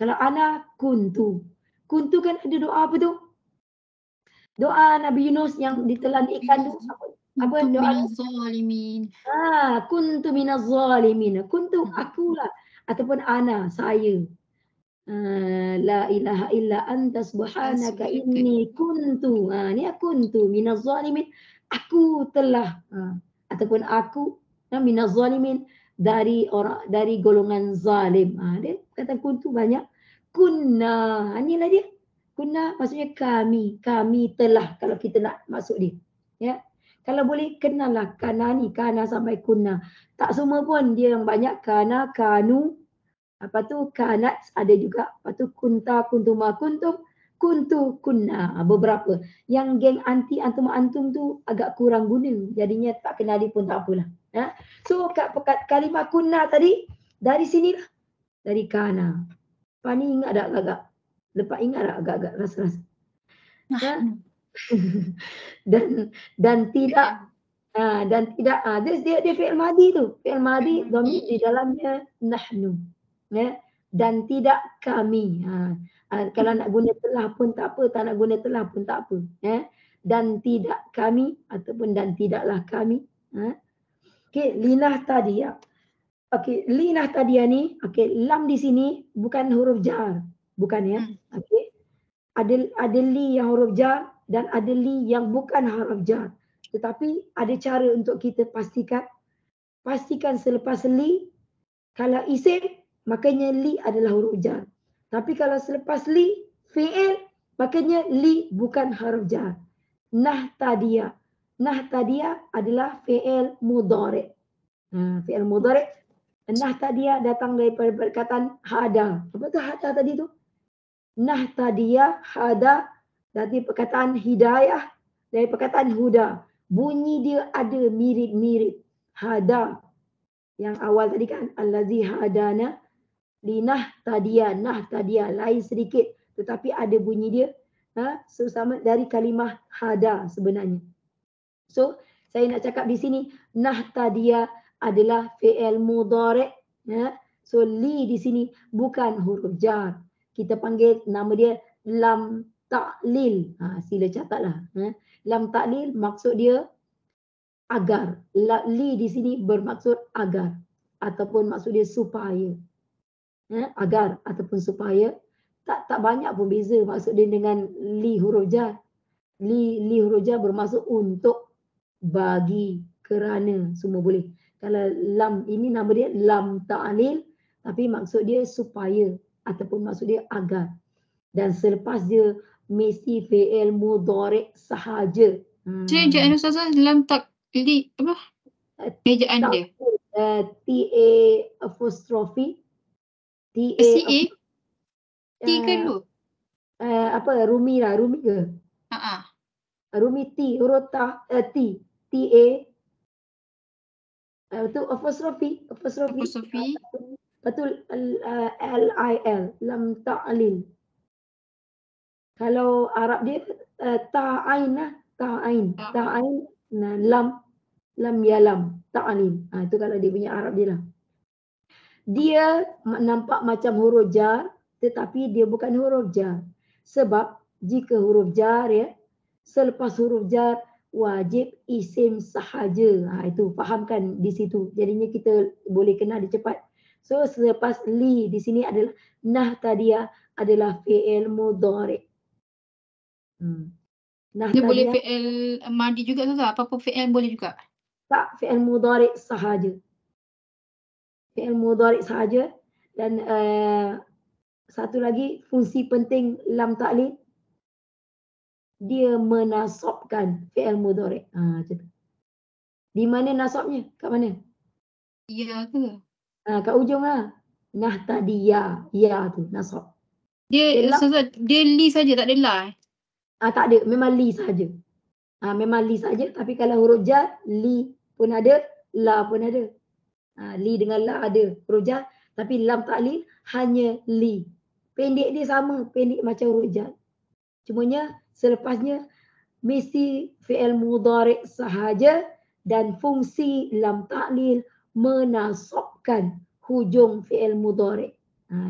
Kalau ana kuntu. Kuntu kan ada doa apa tu? Doa Nabi Yunus yang ditelan ikan tu. Apa doa? Kuntu minaz zalimin. Kuntu akulah ataupun ana saya. La ilaha illa anta subhanaka inni kuntu. Ni kuntu minaz zalimin. Aku telah ataupun aku minaz zalimin dari golongan zalim. Dia kata kuntu banyak. Kunna. Inilah dia. Kunna maksudnya kami telah kalau kita nak masuk dia. Ya. Kalau boleh kenalah kana ni, kana sampai kunna. Tak semua pun dia yang banyak kana, kanu. Apa tu kanat ada juga. Apa tu kunta, kuntuma, kuntum, kuntu, kunna. Beberapa. Yang geng anti, antum, antum tu agak kurang guna. Jadinya tak kenali pun tak apalah. Ya. So kat kalimah kunna tadi dari sinilah. Dari kana. Pani ingat tak agak-agak? Lepas ingat tak agak-agak rasa-rasa? Ya? dan tidak dia fi'il madi tu. Fi'il madi dhamir di dalamnya nahnu. Ya, dan tidak kami. Kalau nak guna telah pun tak apa, tak nak guna telah pun tak apa. Ya, dan tidak kami ataupun dan tidaklah kami. Okey, linah tadiyah. Okey, linah tadiyah ni, okey, lam di sini bukan huruf jar, bukan ya. Okey. Ada li yang huruf jar dan ada li yang bukan huruf jar. Tetapi ada cara untuk kita pastikan. Pastikan selepas li, kalau isim, makanya li adalah huruf jar. Tapi kalau selepas li, fi'il, makanya li bukan huruf jar. Nahtadiyah. Nahtadiyah adalah fi'il mudhari'. Fi'il mudhari'. Nahtadiyah datang daripada perkataan hada. Apa tu hada tadi tu? Nahtadiyah, hada, dari perkataan hidayah, dari perkataan huda. Bunyi dia ada mirip-mirip. Hada, yang awal tadi kan, allazi hadana, linahtadiyah, nahtadiyah, lain sedikit. Tetapi ada bunyi dia, so sama dari kalimah hada sebenarnya. So, saya nak cakap di sini, nahtadiyah adalah fi'il mudhari'. So, li di sini bukan huruf jar. Kita panggil nama dia lam ta'lil. Sila catatlah. Lam ta'lil maksud dia agar. Li di sini bermaksud agar. Ataupun maksud dia supaya. Agar ataupun supaya. Tak banyak pun beza maksud dia dengan li huruf jar. Li huruf jar bermaksud untuk, bagi, kerana, semua boleh. Kalau lam ini nama dia lam ta'lil, tapi maksud dia supaya ataupun maksud dia agar. Dan selepas dia mesti fi'il mudhari' sahaja. Saya ejaan Ustazah dalam taklid apa? Ejaan dia. T-A apostrophe. C-A? T ke lu? Apa? Rumi lah. Rumi ke? Rumi T. Huruf T. T-A. Itu apostrophe. Betul. L-I-L. Lam ta'lil. Kalau Arab dia ta'ain lah. Ta'ain. Ta'ain. Lam yalam. Ta'lil. Itu kalau dia punya Arab dia lah. Dia nampak macam huruf jar, tetapi dia bukan huruf jar. Sebab jika huruf jar, selepas huruf jar wajib isim sahaja. Itu fahamkan di situ. Jadinya kita boleh kenal dia cepat. So selepas li di sini adalah nahtadiyah adalah fi'il mudhari'. Dia boleh fi'il madi juga Ustazah? Apa-apa fi'il boleh juga? Tak, fi'il mudhari' sahaja. Fi'il mudhari' sahaja. Dan satu lagi fungsi penting lam ta'lil, dia menasabkan fi'il mudhari'. Macam tu. Di mana nasabnya? Kat mana? Ya ke? Kat ujung lah. Nahtadiyah. Ya tu nasab. Dia Ustazah, dia li saja, tak ada la. Tak ada, memang li saja. Memang li saja, tapi kalau huruf jar li pun ada, la pun ada. Li dengan la ada huruf jar, tapi lam ta'lil hanya li. Pendek dia sama, pendek macam huruf jar. Cumanya selepasnya mesti fi'il mudhari' sahaja dan fungsi lam ta'lil menasabkan hujung fi'il mudhari'.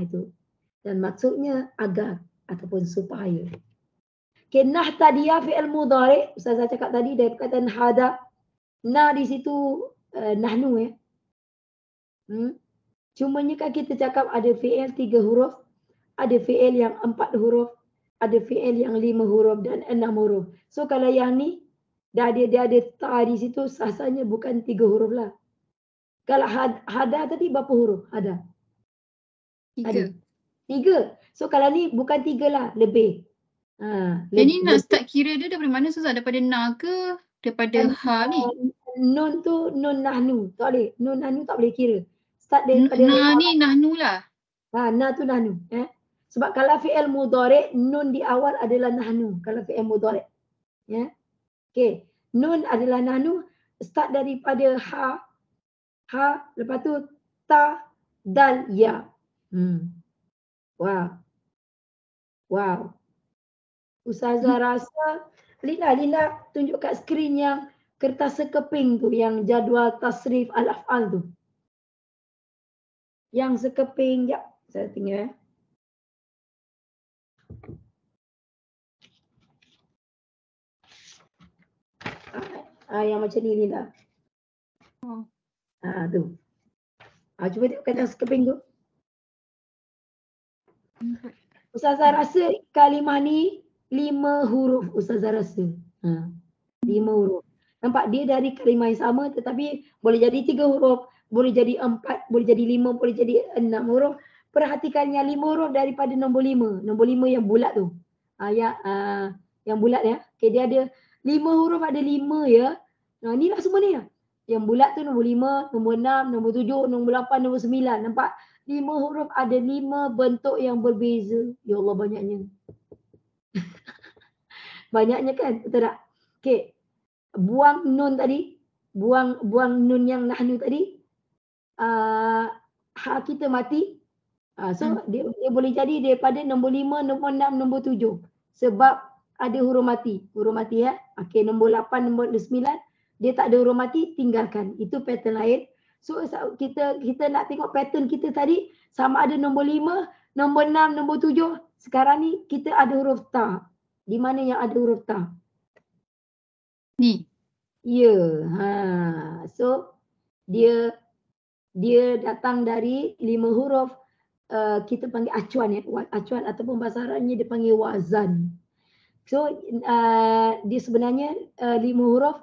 Itu. Dan maksudnya agar ataupun supaya. Okay, nahtadiyah fi'il mudhari'. Ustazah cakap tadi dari perkataan hada. Na di situ nahnu. Cumanya kan kita cakap ada fi'il 3 huruf, ada fi'il yang 4 huruf, ada fi'il yang 5 huruf dan 6 huruf. So kalau yang ni dia ada ta di situ, sasanya bukan 3 huruf lah. Kalau hada tadi berapa huruf? Hada. 3. 3. So kalau ni bukan 3 lah, lebih. Jadi nak start kira dia daripada mana Ustazah? Daripada na ke? Daripada ha ni? Nun tu nun nahnu. Tak boleh. Nun nahnu tak boleh kira. Start daripada na ni nahnu lah. Na tu nahnu. Sebab kalau fi'il mudhari' nun di awal adalah nahnu. Kalau fi'il mudhari'. Okay. Nun adalah nahnu. Start daripada ha. Lepas tu ta, dal, ya. Wow. Ustazah rasa Lina tunjuk kat skrin yang kertas sekeping tu, yang jadual tasrif al-af'al tu. Yang sekeping, jap saya tinggal. Yang macam ni Lina. Tu. Cuba tengok kertas sekeping tu. Ustazah rasa kalimah ni 5 huruf Ustazah rasa. 5 huruf. Nampak dia dari kalimah yang sama tetapi boleh jadi 3 huruf, boleh jadi 4, boleh jadi 5, boleh jadi 6 huruf. Perhatikan yang 5 huruf daripada nombor 5. Nombor 5 yang bulat tu. Yang bulat ya. Okay, dia ada 5 huruf, ada 5 ya. Inilah semua ni lah. Yang bulat tu nombor 5, nombor 6, nombor 7, nombor 8, nombor 9. Nampak? 5 huruf ada 5 bentuk yang berbeza. Ya Allah banyaknya. Banyaknya kan, betul tak? Okey. Buang nun tadi, buang nun yang nahnu tadi. Ha kita mati. So dia boleh jadi daripada nombor 5, nombor 6, nombor 7. Sebab ada huruf mati. Huruf mati ya. Okey, nombor 8, nombor 9 dia tak ada huruf mati, tinggalkan. Itu pattern lain. So kita nak tengok pattern kita tadi sama ada nombor 5, nombor 6, nombor 7. Sekarang ni kita ada huruf ta. Di mana yang ada huruf ta? Ni. Ya. So dia datang dari 5 huruf. Kita panggil acuan ya. Acuan ataupun bahasa Arabnya dia panggil wazan. So dia sebenarnya 5 huruf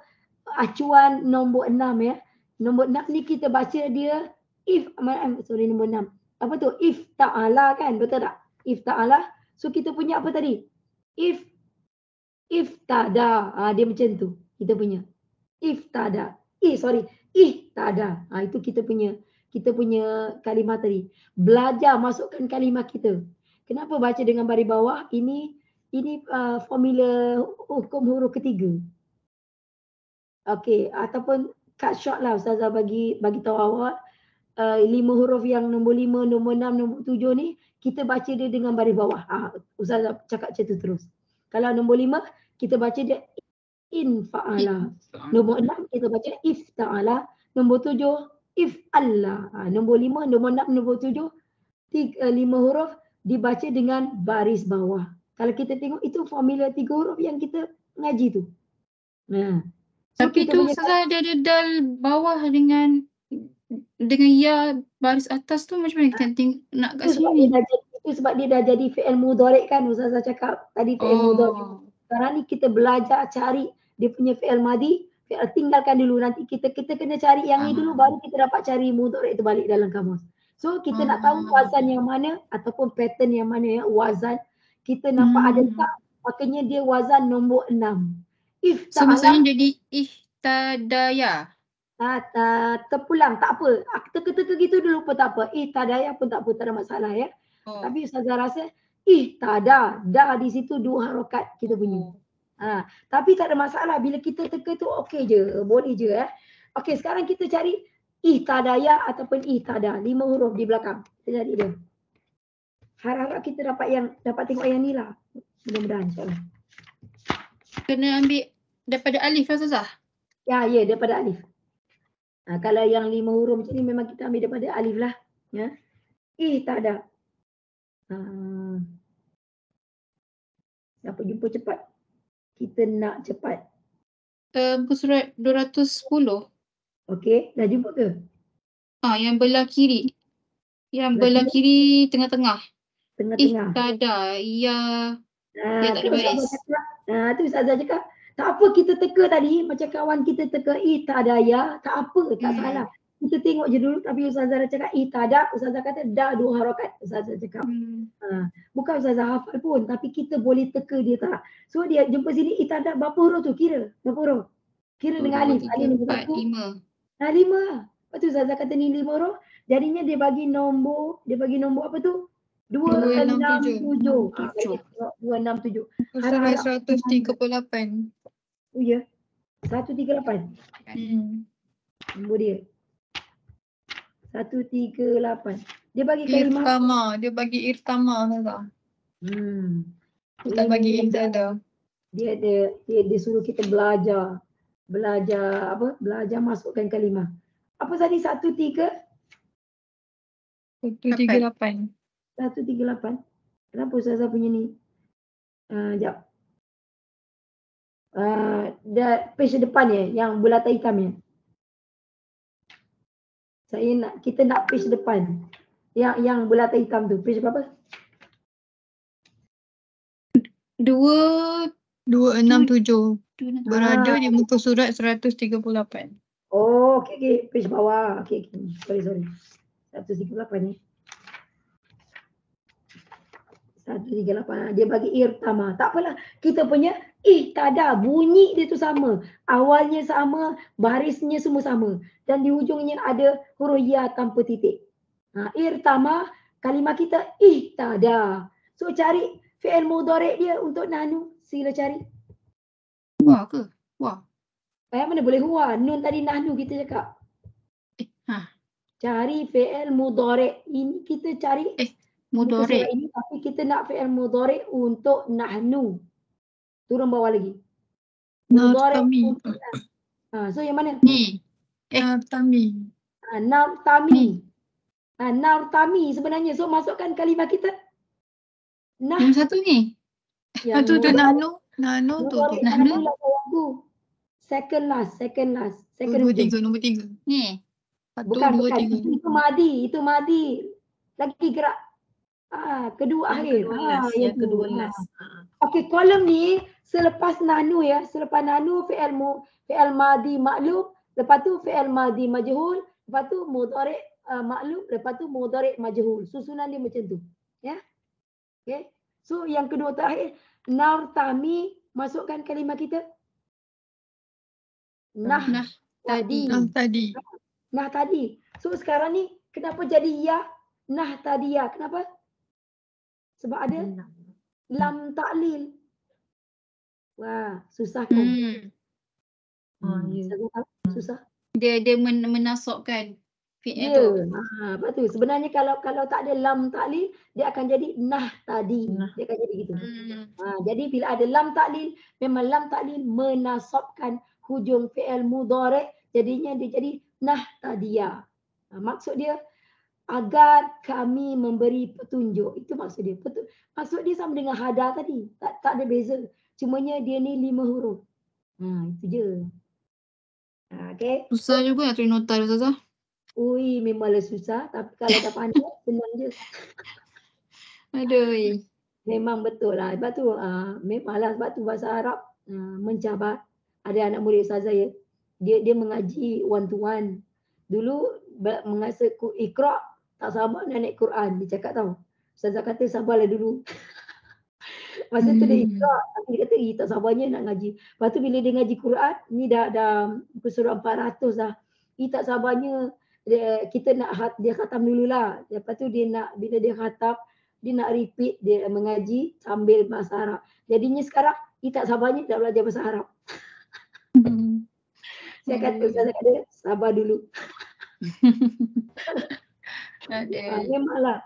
acuan nombor 6 ya. Nombor 6 ni kita baca dia nombor 6. Apa tu? If ta'ala kan? Betul tak? If ta'ala. So kita punya apa tadi? If tada. Dia macam tu. Kita punya. If tada. Ih tada. Itu kita punya kalimah tadi. Belajar masukkan kalimah kita. Kenapa baca dengan baris bawah? Ini formula hukum huruf ketiga. Okey, ataupun cut short lah Ustazah bagi tahu awak. 5 huruf yang nombor 5, nombor 6, nombor 7 ni kita baca dia dengan baris bawah. Ustazah cakap macam tu terus. Kalau nombor 5 kita baca dia in fa'ala. Nombor 6 kita baca if ta'ala. Nombor 7 if Allah. Nombor 5, nombor 6, nombor 7 5 huruf dibaca dengan baris bawah. Kalau kita tengok itu formula 3 huruf yang kita ngaji tu. So tapi tu Ustazah dia ada dal bawah dengan ya baris atas tu macam mana kita nak kat sini? Itu sebab dia dah jadi fi'il mudhari' kan Ustazah cakap tadi fi'il mudhari'. Sekarang ni kita belajar cari dia punya fi'il madhi, tinggalkan dulu nanti kita kena cari yang ni dulu baru kita dapat cari mudhari' itu balik dalam kamus. So kita nak tahu wazan yang mana ataupun pattern yang mana ya wazan kita nampak ada tak maknanya dia wazan nombor 6. If so maksudnya jadi ihtadaya. Terpulang tak apa. Teka-teka gitu dulu pun tak apa. Ihtadaya pun tak apa, tak ada masalah ya. Tapi Ustazah rasa ihtada, dah di situ 2 harakat kita punya. Tapi tak ada masalah bila kita teka tu okey je, boleh je ya. Okey, sekarang kita cari ihtadaya ataupun ihtada, 5 huruf di belakang. Kita cari dia. Harap-harap kita dapat tengok yang ni lah. Mudah-mudahan insya-Allah. Kena ambil daripada alif lah Ustazah? Ya, daripada alif. Kalau yang 5 huruf macam ni memang kita ambil daripada alif lah. Ya. Ihtada. Siapa jumpa cepat? Kita nak cepat. Buku surat 210. Okey, dah jumpa ke? Yang belah kiri. Yang belah kiri tengah-tengah. Tengah-tengah. Ihtada. Ya tak ada baris. Tu Ustazah cakap. Tak apa kita teka tadi macam kawan kita teka ihtadaya, tak apa, tak salah. Kita tengok je dulu tapi Ustazah dah cakap ihtada, Ustazah kata dah 2 harakat. Ustazah cakap. Bukan Ustazah hafal pun tapi kita boleh teka dia tak. So dia jumpa sini ihtada berapa huruf tu? Kira berapa huruf? Kira dengan alif. Alif 4, 5. 5. Lepas tu Ustazah kata ni 5 huruf. Jadinya dia bagi nombor apa tu? 267. 267. Surat 138. Oh ya. 138. Nombor dia. 138. Dia bagi kalimah. Irtama. Dia bagi irtama Ustazah. Dia tak bagi ihtada. Dia suruh kita belajar apa? Belajar masukkan kalimah. Apa tadi 138? 138. Kenapa Ustazah punya ni? Sekejap. Page depan yang bulatan hitam ya. Kita nak page depan. Yang bulatan hitam tu. Page berapa? 267. Berada di muka surat 138. Oh, okey. Page bawah. Okey. Sorry. 138 ni. 138. Dia bagi irtama. Tak apalah. Kita punya ihtada. Bunyi dia tu sama. Awalnya sama. Barisnya semua sama. Dan di hujungnya ada huruf ya tanpa titik. Irtama, kalimah kita ihtada. So cari fi'il mudhari' dia untuk nahnu. Sila cari. Wah ke? Wah. Mana boleh huwa. Nun tadi nahnu kita cakap. Cari fi'il mudhari'. Ini kita cari muka Mudhari'. surat ini, tapi kita nak fi'il mudhari' untuk nahnu. Turun bawah lagi. Nartami. So yang mana? Ni. Nartami. Nartami. Nartami sebenarnya. So masukkan kalimah kita. Yang satu ni. Yang tu nano. Nano tu. Nano lah sayangku. Second last. Nombor tiga. Ni. Bukan. Itu madi. Lagi gerak. Kedua akhir. Yang kedua last. Okey, kolom ni selepas nahnu ya. Selepas nahnu fi'il madi maklum, lepas tu fi'il madi majhul, lepas tu mudhari' maklum, lepas tu mudhari' majhul. Susunan dia macam tu. Ya. Okey. So yang kedua terakhir, nartami, masukkan kalimah kita. Tadi. So sekarang ni kenapa jadi ya? Nah tadi ya. Kenapa? Sebab ada lam ta'lil. Wah, susah kan? Susah. Dia menasabkan fi'il tu. Lepas tu sebenarnya kalau tak ada lam ta'lil, dia akan jadi nah tadi. Dia akan jadi gitu. Jadi bila ada lam ta'lil, memang lam ta'lil menasabkan hujung fi'il mudhari', jadinya dia jadi nah tadiya. Maksud dia agar kami memberi petunjuk. Itu maksud dia. Maksud dia sama dengan hada tadi. Tak ada beza. Cumanya dia ni 5 huruf. Itu je. Okay. Susah juga nak tulis nota Ustazah. Ui, memanglah susah. Tapi kalau dah pandai, senang je. Aduh. Memang betul lah. Sebab tu, memanglah sebab tu bahasa Arab mencabar. Ada anak murid Ustazah ya. Dia mengaji one to one. Dulu mengasa Iqra' tak sabar nak naik Quran. Dia cakap tahu. Ustazah kata sabarlah dulu. Masa tu dia Iqra'. Tapi dia kata tak sabarnya nak ngaji. Lepas tu bila dia ngaji Quran, ni dah surah 400 dah. Tak sabarnya kita nak dia khatam dululah. Lepas tu bila dia khatam, dia nak repeat, dia mengaji sambil bahasa Arab. Jadinya sekarang tak sabarnya dah belajar bahasa Arab. Saya kata Ustazah kata sabar dulu. Memanglah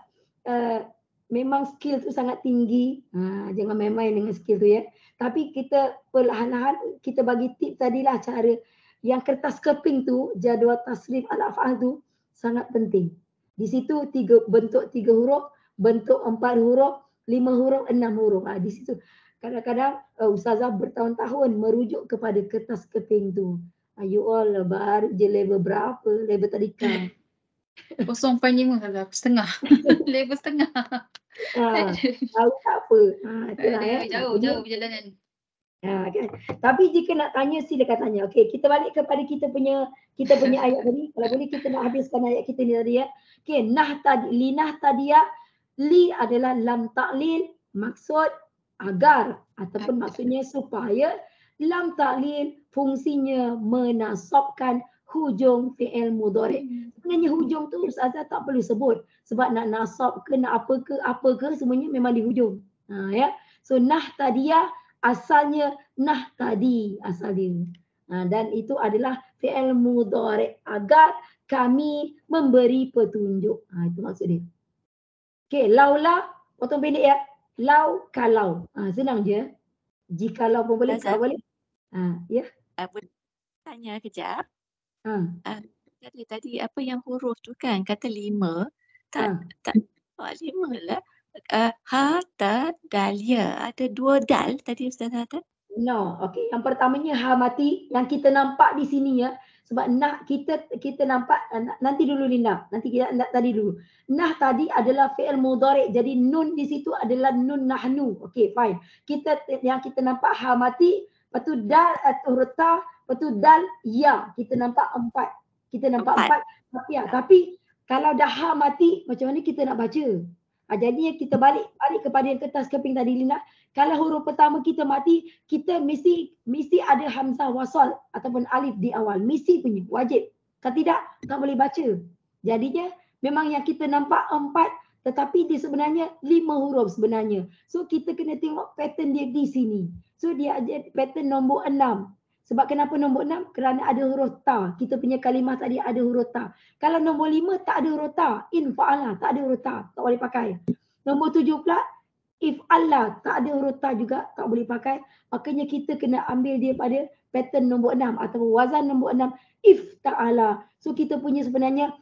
memang skill tu sangat tinggi. Jangan main-main dengan skill tu ya. Tapi kita perlahan-lahan kita bagi tip tadilah cara yang kertas keping tu, jadual tasrif al-af'al tu sangat penting. Di situ bentuk 3 huruf, bentuk 4 huruf, 5 huruf, 6 huruf. Di situ kadang-kadang Ustazah bertahun-tahun merujuk kepada kertas keping tu. You all baru je level berapa? Level tadika. 0.5 lah, setengah. Level setengah. Tahu tak apa. Itulah ya. Jauh perjalanan. Kan? Tapi jika nak tanya, silakan tanya. Okey, kita balik kepada kita punya ayat tadi. Kalau boleh kita nak habiskan ayat kita ni tadi ya. Okey, linah tadiya, li adalah lam ta'lil, maksud agar ataupun maksudnya supaya. Lam ta'lil fungsinya menasabkan hujung fi'il mudhari'. Sebenarnya hujung tu Ustazah tak perlu sebut sebab nak nasab ke nak apa ke semuanya memang di hujung. Ya. So nah tadiya asalnya nah tadi asal dia. Dan itu adalah fi'il mudhari' agar kami memberi petunjuk. Itu maksud dia. Okey, laula potong pendek ya. Lau kalau. Senang je. Jikalau pun boleh, kalau boleh. Ya. Boleh tanya kejap. Tadi apa yang huruf tu kan kata 5. Tak 5 lah. Ha, ta, dal, ya. Ada 2 dal tadi Ustazah kata. No, okey. Yang pertamanya ha mati yang kita nampak di sini ya. Sebab nah kita nampak nanti dulu Linda. Nanti kita tadi dulu. Nah tadi adalah fi'il mudhari'. Jadi nun di situ adalah nun nahnu. Okey, fine. Yang kita nampak ha mati, lepas tu dal huruf ta, lepas tu dal ya. Kita nampak 4. Kita nampak 4. Tapi kalau dah ha mati, macam mana kita nak baca? Jadinya kita balik kepada yang kertas keping tadi Linda. Kalau huruf pertama kita mati, kita mesti ada hamzah wasal ataupun alif di awal. Mesti punya, wajib. Kalau tidak, tak boleh baca. Jadinya Memang yang kita nampak 4 tetapi dia sebenarnya 5 huruf sebenarnya. So kita kena tengok pattern dia di sini. So dia ada pattern nombor 6. Sebab kenapa nombor 6? Kerana ada huruf ta. Kita punya kalimah tadi ada huruf ta. Kalau nombor 5 tak ada huruf ta. In fa'ala tak ada huruf ta. Tak boleh pakai. Nombor 7 pula if Allah tak ada huruf ta juga tak boleh pakai. Makanya kita kena ambil dia pada pattern nombor 6 atau wazan nombor 6 if ta'ala. So kita punya sebenarnya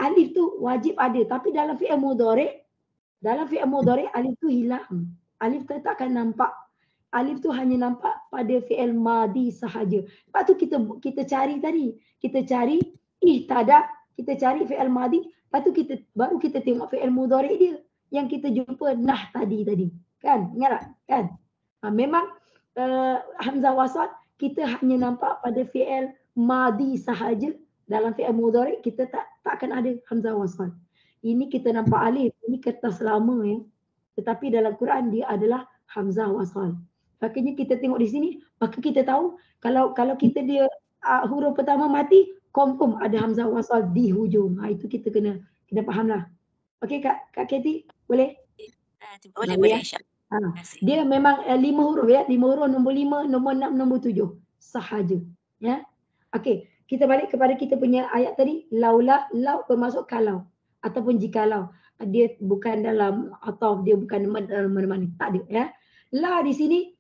alif tu wajib ada tapi dalam fi'il mudhari' alif tu hilang. Alif tu tak akan nampak. Alif tu hanya nampak pada fi'il madi sahaja. Sebab tu kita cari tadi. Kita cari ihtada, kita cari fi'il madi, lepas tu baru kita tengok fi'il mudhari' dia yang kita jumpa nah tadi. Kan? Ingat tak? Kan? Memang hamzah wasal kita hanya nampak pada fi'il madi sahaja. Dalam fi'il mudhari' kita tak akan ada hamzah wasal. Ini kita nampak alif, ini kertas lama ya. Tetapi dalam Quran dia adalah hamzah wasal. Makanya kita tengok di sini, maka kita tahu kalau kita dia huruf pertama mati, confirm ada hamzah wasal di hujung. Itu kita kena fahamlah. Okey Kak Katie, boleh? Boleh insya-Allah. Dia memang 5 huruf ya, 5 huruf nombor 5, nombor 6, nombor 7 sahaja. Ya. Okey, kita balik kepada kita punya ayat tadi, laula, lau bermaksud kalau ataupun jikalau. Dia bukan dalam atau dia bukan dalam mana-mana, tak ada ya. La di sini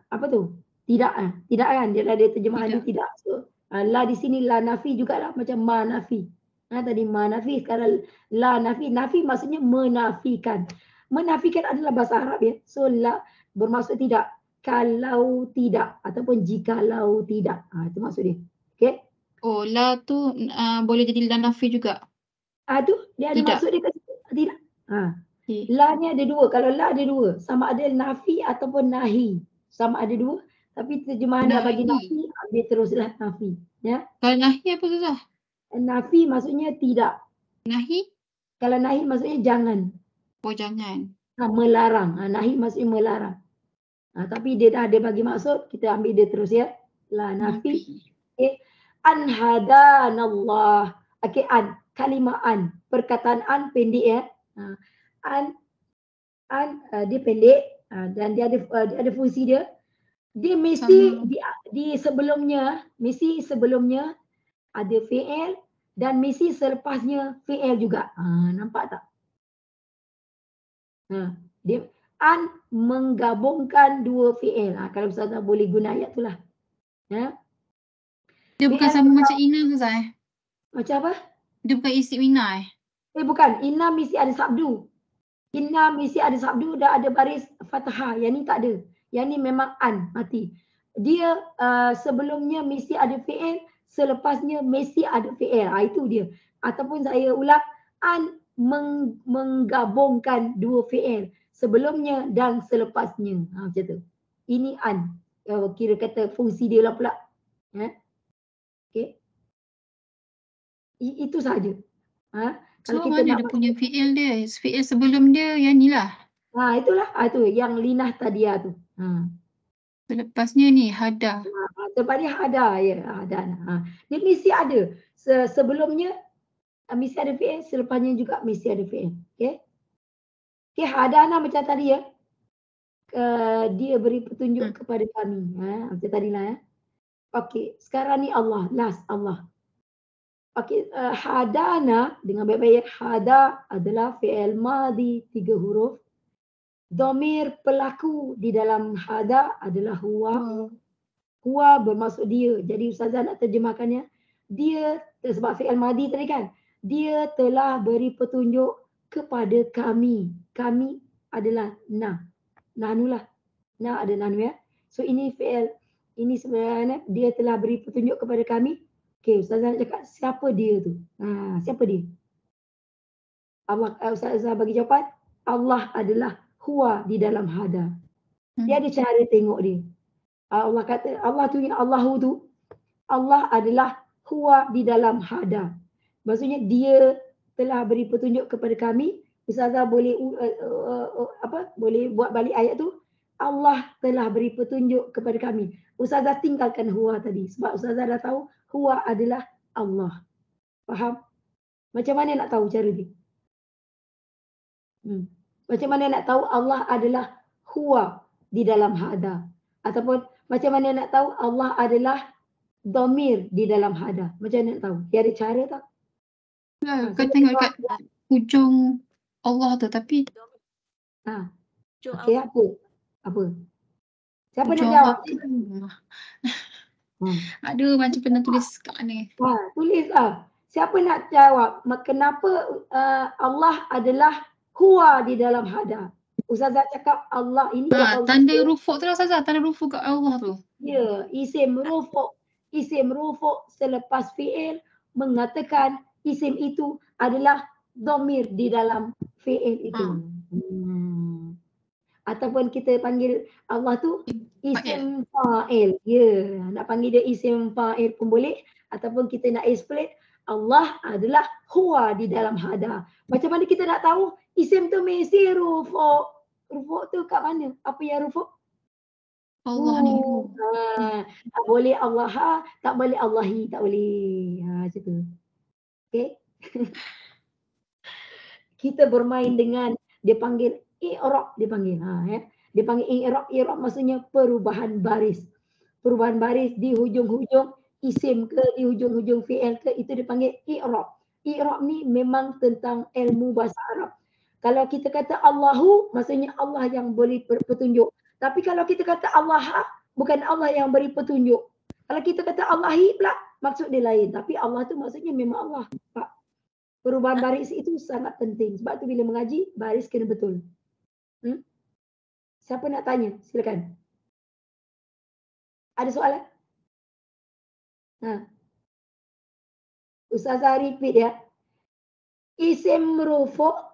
apa tu? Tidak kan? Dia ada terjemahan dia tidak. So, la di sini la nafi jugalah macam ma nafi. Tadi ma nafi, sekarang la nafi. Nafi maksudnya menafikan. Menafikan adalah bahasa Arab ya. So la bermaksud tidak. Kalau tidak ataupun jikalau tidak. Itu maksud dia. Okey? Oh, la tu boleh jadi la nafi juga. Tu dia ada Tidak. maksud dia kat situ. Tidak. Okay. La ni ada dua. Kalau la ada dua. Sama ada nafi ataupun nahi. Sama ada dua. Tapi terjemahan dah bagi nafi, ambil teruslah nafi. Ya. Kalau nahi apa susah? Nafi maksudnya tidak. Nahi? Kalau nahi maksudnya jangan. Oh, jangan. Melarang. Nahi maksudnya melarang. Tapi dia dah ada bagi maksud, kita ambil dia terus ya. La nafi. Okay. An hadanallah. Okay, an. Kalimah an. Perkataan an pendek ya. An dia pendek dan dia ada fungsi dia. Dia mesti di sebelumnya ada fi'il dan mesti selepasnya fi'il juga. Nampak tak? Dia an menggabungkan dua fi'il. Kalau Ustazah boleh guna ayat tu lah. Ya. Dia bukan sama macam Ina Ustazah Macam apa? Dia bukan isi Ina bukan. Inna mesti ada sabdu. Inna mesti ada sabdu dan ada baris fathah. Yang ni tak ada. Yang ni memang an mati. Dia sebelumnya mesti ada fi'il, selepasnya mesti ada fi'il. Itu dia. Ataupun saya ulang, an menggabungkan dua fi'il, sebelumnya dan selepasnya. Macam tu. Ini an. Kira kata fungsi dia lah pula. Okey. Itu sahaja. Kalau kita mana dia punya fi'il dia? Fi'il sebelum dia yang ni lah. Itulah. Itu yang linah tadiah tu. Selepasnya ni hada. Tempat dia hada ya. Hada. Dia mesti ada. Sebelumnya mesti ada fi'il, selepasnya juga mesti ada fi'il. Okey. Okey, hadana macam tadi ya. Dia beri petunjuk kepada kami. Macam tadilah ya. Okey, sekarang ni Allah, last Allah. Okey, hadana dengan baik-baik. Hada adalah fi'il madi 3 huruf. Dhamir pelaku di dalam hada adalah huwa. Huwa bermaksud dia. Jadi Ustazah nak terjemahkannya. Dia, sebab fi'il madi tadi kan. Dia telah beri petunjuk kepada kami. Kami adalah na. Nahnulah. Na ada nahnu ya. So ini fi'il. Ini sebenarnya dia telah beri petunjuk kepada kami. Okey, Ustazah nak cakap siapa dia tu? Siapa dia? Allah, Ustazah bagi jawapan. Allah adalah huwa di dalam hada. Dia ada cara tengok dia. Allah kata, Allah tu yang Allahu tu. Allah adalah huwa di dalam hada. Maksudnya dia telah beri petunjuk kepada kami. Ustazah boleh boleh buat balik ayat tu. Allah telah beri petunjuk kepada kami. Ustazah tinggalkan huwa tadi. Sebab Ustazah dah tahu huwa adalah Allah. Faham? Macam mana nak tahu cara dia? Macam mana nak tahu Allah adalah huwa di dalam hada? Ataupun macam mana nak tahu Allah adalah domir di dalam hada? Macam mana nak tahu? Dia ada cara tak? Kau tengok kat hujung Allah tu tapi okey, apa? Siapa nak hujung jawab? Ada macam pernah tulis kat mana. Tulislah. Siapa nak jawab kenapa Allah adalah huwa di dalam hada? Ustazah cakap Allah ini Allah. Tanda rufuk tu lah Ustazah, tanda rufuk kat Allah tu. Ya, isim rufuk. Isim rufuk selepas fi'il mengatakan isim itu adalah domir di dalam fi'il itu. Ataupun kita panggil Allah tu isim fa'il. Ya, nak panggil dia isim fa'il pun boleh. Ataupun kita nak explain Allah adalah huwa di dalam hada. Macam mana kita nak tahu isim tu mesti rufuk? Rufuk tu kat mana? Apa yang rufuk? Allah ni. Tak boleh Allah, tak boleh Allahi, tak boleh. Macam tu. Okay. Kita bermain dengan, dia panggil i'rab, dia panggil. Dia panggil i'rab maksudnya perubahan baris. Perubahan baris di hujung-hujung isim ke, di hujung-hujung fi'il ke, itu dipanggil i'rab. I'rab ni memang tentang ilmu bahasa Arab. Kalau kita kata Allahu, maksudnya Allah yang beri petunjuk. Tapi kalau kita kata Allah, bukan Allah yang beri petunjuk. Kalau kita kata Allahi pula, maksud dia lain. Tapi Allah tu maksudnya memang Allah. Pak. Perubahan baris itu sangat penting. Sebab tu bila mengaji, baris kena betul. Siapa nak tanya? Silakan. Ada soalan? Ustazah repeat ya. Isim rufuk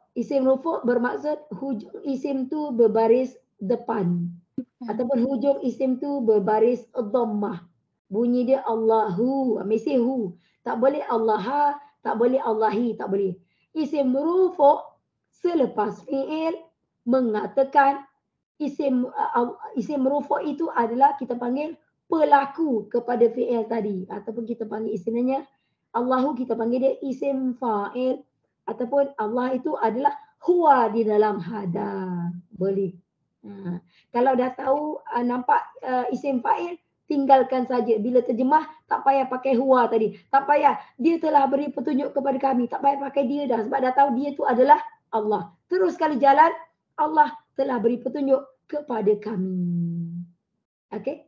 bermaksud hujung isim tu berbaris depan. Ataupun hujung isim tu berbaris dhammah. Bunyi dia Allahu, mesti hu. Tak boleh Allah, tak boleh Allahi, tak boleh. Isim rufuk selepas fi'il mengatakan isim rufuk itu adalah kita panggil pelaku kepada fi'il tadi. Ataupun kita panggil istilahnya Allahu, kita panggil dia isim fa'il. Ataupun Allah itu adalah huwa di dalam hada. Boleh. Kalau dah tahu nampak isim fa'il, tinggalkan saja. Bila terjemah, tak payah pakai huwa tadi. Tak payah, dia telah beri petunjuk kepada kami. Tak payah pakai dia dah. Sebab dah tahu dia tu adalah Allah. Terus sekali jalan, Allah telah beri petunjuk kepada kami. Okey?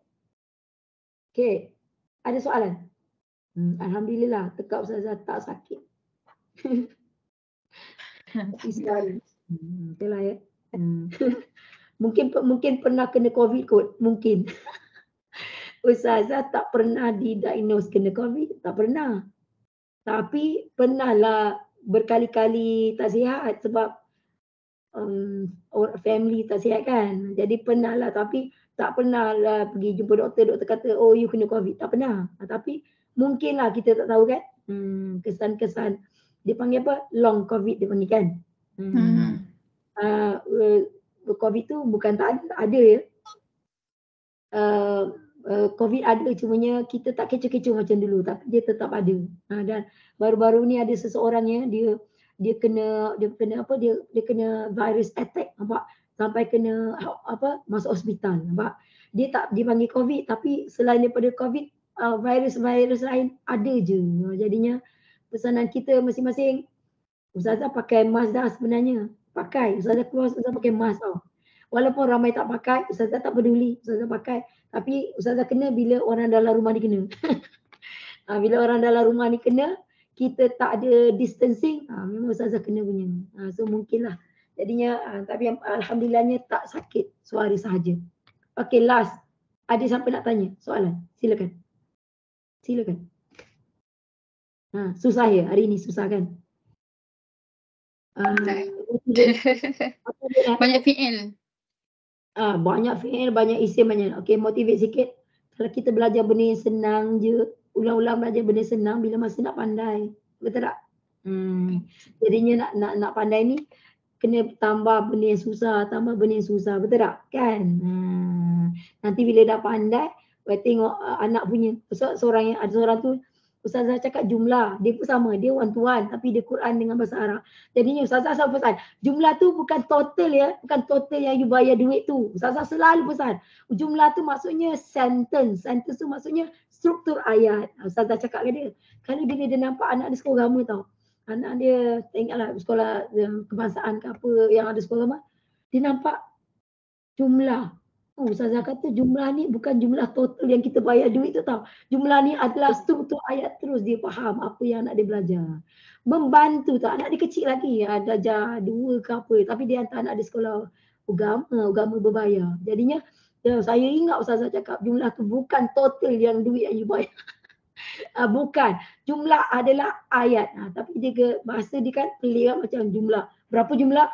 Okey. Ada soalan? Alhamdulillah, tekak Ustazah tak sakit. Itulah ya. Mungkin pernah kena COVID kot. Mungkin. Ustazah tak pernah didiagnose kena COVID. Tak pernah. Tapi pernahlah berkali-kali tak sihat sebab family tak sihat kan. Jadi pernahlah, tapi tak pernahlah pergi jumpa doktor. Doktor kata, oh you kena COVID. Tak pernah. Tapi mungkinlah, kita tak tahu kan. Kesan-kesan. Dia panggil apa? Long COVID dia panggil kan. COVID tu bukan tak ada ya. COVID ada, cumanya kita tak kecoh-kecoh macam dulu, tapi dia tetap ada. Dan baru-baru ni ada seseorang ya, dia kena virus attack, nampak? Sampai kena masuk hospital, nampak? Dia tak dipanggil COVID, tapi selain daripada COVID, virus-virus lain ada je. Jadinya pesanan kita masing-masing, Ustazah pakai mask dah sebenarnya. Pakai. Ustazah keluar, Ustazah pakai mask tau. Walaupun ramai tak pakai, Ustazah tak peduli. Ustazah pakai. Tapi Ustazah kena bila orang dalam rumah ni kena. Bila orang dalam rumah ni kena, kita tak ada distancing, memang Ustazah kena punya. So mungkinlah. Jadinya, tapi alhamdulillahnya tak sakit. Suara sahaja. Okay, last. Ada siapa nak tanya soalan? Silakan. Silakan. Susah ya? Hari ni susah kan? Banyak fi'il. Banyak fi'il, banyak isim, banyak. Okay, motivate sikit. Kalau kita belajar benda yang senang je, ulang-ulang belajar benda senang, bila masa nak pandai. Betul tak? Jadinya nak pandai ni, kena tambah benda yang susah, betul tak? Kan? Nanti bila dah pandai, tengok anak punya. Ada seorang tu, Ustazah cakap jumlah, dia pun sama, dia one to one tapi dia Quran dengan bahasa Arab. Jadinya Ustazah selalu pesan, jumlah tu bukan total ya, bukan total yang you bayar duit tu. Ustazah selalu pesan, jumlah tu maksudnya sentence. Sentence tu maksudnya struktur ayat. Ustazah cakap ke dia, kalau bila dia nampak anak dia sekolah agama tau. Anak dia, ingatlah sekolah kebangsaan ke apa yang ada sekolah agama, dia nampak jumlah. Ustazah kata jumlah ni bukan jumlah total yang kita bayar duit tu tau. Jumlah ni adalah struktur ayat, terus dia faham apa yang anak dia belajar. Membantu tau, anak dia kecil lagi, belajar 2 ke apa. Tapi dia hantar anak dia sekolah agama berbayar. Jadinya saya ingat Ustazah cakap jumlah tu bukan total yang duit yang you bayar. Bukan, jumlah adalah ayat. Tapi dia bahasa dia kan pelik kan, macam jumlah. Berapa jumlah?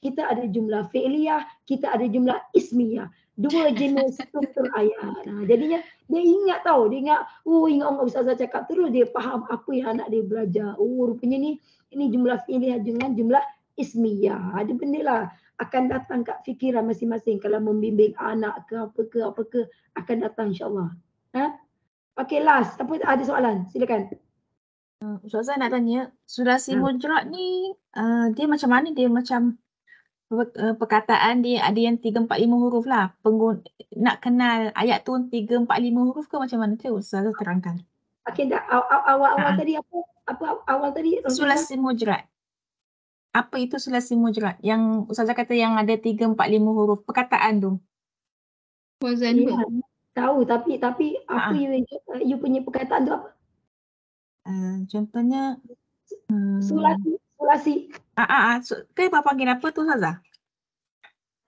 Kita ada jumlah fi'liyah, kita ada jumlah ismiyah. 2 jenis struktur ayat. Jadinya dia ingat tau, dia ingat orang Ustazah cakap, terus dia faham apa yang anak dia belajar. Rupanya ni ini jumlah fi'liyah dengan jumlah ismiyah. Ada benda lah akan datang kat fikiran masing-masing kalau membimbing anak ke apa ke akan datang insya-Allah. Okey, last. Apa ada soalan? Silakan. Ustazah nak tanya, sulasi mujrad ni dia macam mana? Dia macam perkataan dia ada yang 3, 4, 5 huruf lah. Nak kenal ayat tu 3, 4, 5 huruf ke macam mana tu? Ustazah terangkan. Okey, awal tadi apa? Apa awal tadi? Sulasi mujrad. Apa itu sulasi mujrad? Yang Ustazah kata yang ada 3, 4, 5 huruf. Perkataan tu. Wazan Ya, tahu tapi apa you punya perkataan tu apa? Contohnya Sulasi. Kenapa panggil apa tu Ustazah?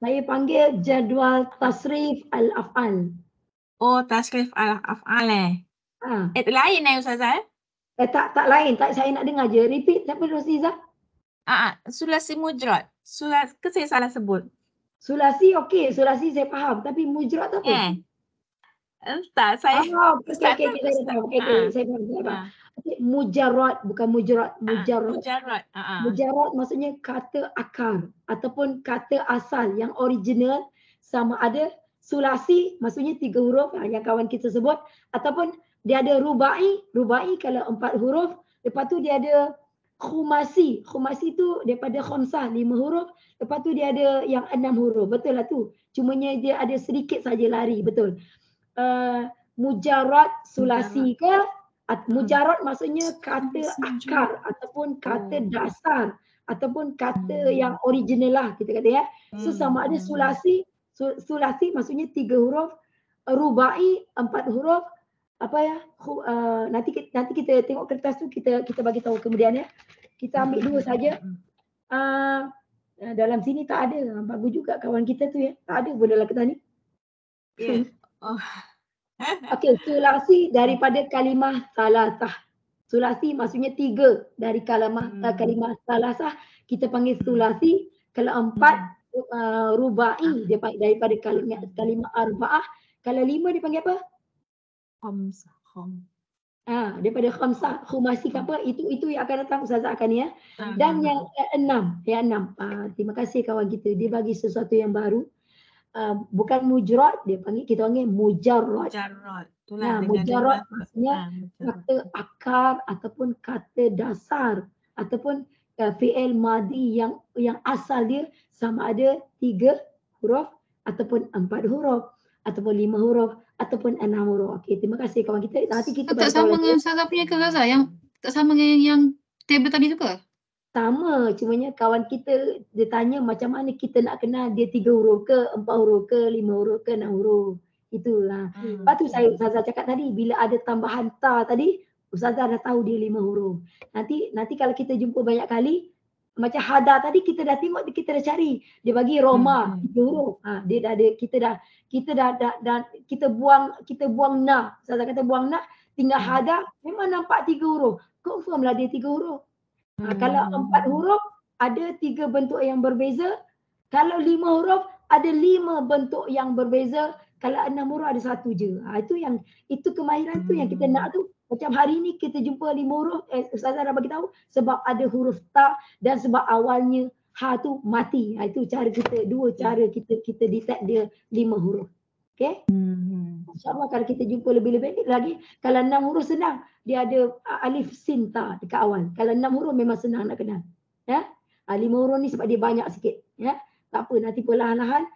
Saya panggil jadual tasrif al-af'al. Oh, tasrif al-af'al lain Ustazah Tak lain, tak, saya nak dengar je. Repeat apa Rosizah? Sulasi mujrad. Ke saya salah sebut? Sulasi okey, sulasi saya faham, tapi mujrad tu apa? Tak, saya okey, saya faham. Saya faham. Mujarrad, bukan mujrad, mujarrad. Mujarrad maksudnya kata akar ataupun kata asal yang original, sama ada sulasi maksudnya 3 huruf yang kawan kita sebut, ataupun dia ada rubai kalau 4 huruf, lepas tu dia ada khumasi tu daripada khamsah 5 huruf, lepas tu dia ada yang 6 huruf. Betul lah tu, cumanya dia ada sedikit saja lari, betul. Mujarrad sulasi ke? Mujarrad maksudnya kata akar ataupun kata dasar ataupun kata yang original lah kita kata ya. So sama ada sulasi maksudnya 3 huruf, rubai 4 huruf, apa ya? Nanti kita tengok kertas tu, kita bagi tahu kemudian ya. Kita ambil 2 saja. Dalam sini tak ada. Bagus juga kawan kita tu ya. Tak ada pun dalam kertas ni. Okey, sulasi daripada kalimah salasah. Sulasi maksudnya 3 dari kalimah salasah, kita panggil sulasi. Kalau 4 rubai daripada kalimah arba'ah. Kalau 5 dipanggil apa? Khamsah. Daripada khamsah, khumasi ke apa, itu yang akan datang Ustazah akan ya. Dan yang 6, terima kasih kawan kita, dia bagi sesuatu yang baru. Bukan mujrad, kita panggil mujarrad. Mujarrad maksudnya kata akar ataupun kata dasar ataupun fi'il madi yang asal dia sama ada 3 huruf ataupun 4 huruf ataupun 5 huruf ataupun 6 huruf. Okey, terima kasih kawan kita. Nanti kita tak sama dengan Ustazah punya ke Ustazah? Yang tak sama dengan yang table tadi tu ke? Sama, cumanya kawan kita dia tanya macam mana kita nak kenal dia 3 huruf ke, 4 huruf ke, 5 huruf ke, 6 huruf. Itulah. Lepas tu Ustazah cakap tadi, bila ada tambahan ta tadi, Ustazah dah tahu dia 5 huruf. Nanti kalau kita jumpa banyak kali, macam hada tadi kita dah tengok, kita dah cari. Dia bagi Roma 3 huruf. Dia dah ada, kita buang na. Ustazah kata buang na, tinggal hada, memang nampak 3 huruf. Confirm lah dia 3 huruf. Kalau 4 huruf ada 3 bentuk yang berbeza. Kalau 5 huruf ada 5 bentuk yang berbeza. Kalau 6 huruf ada 1 je. Itu kemahiran tu yang kita nak tu. Macam hari ni kita jumpa 5 huruf, Ustazah dah bagi tahu sebab ada huruf ta dan sebab awalnya ha tu mati. Itu cara kita, 2 cara kita detect dia 5 huruf. Okey? InsyaAllah kalau kita jumpa lebih-lebih lagi. Kalau 6 huruf senang. Dia ada alif sin ta dekat awal. Kalau 6 huruf memang senang nak kenal. Ya. 5 huruf ni sebab dia banyak sikit. Ya. Tak apa, nanti perlahan-lahan.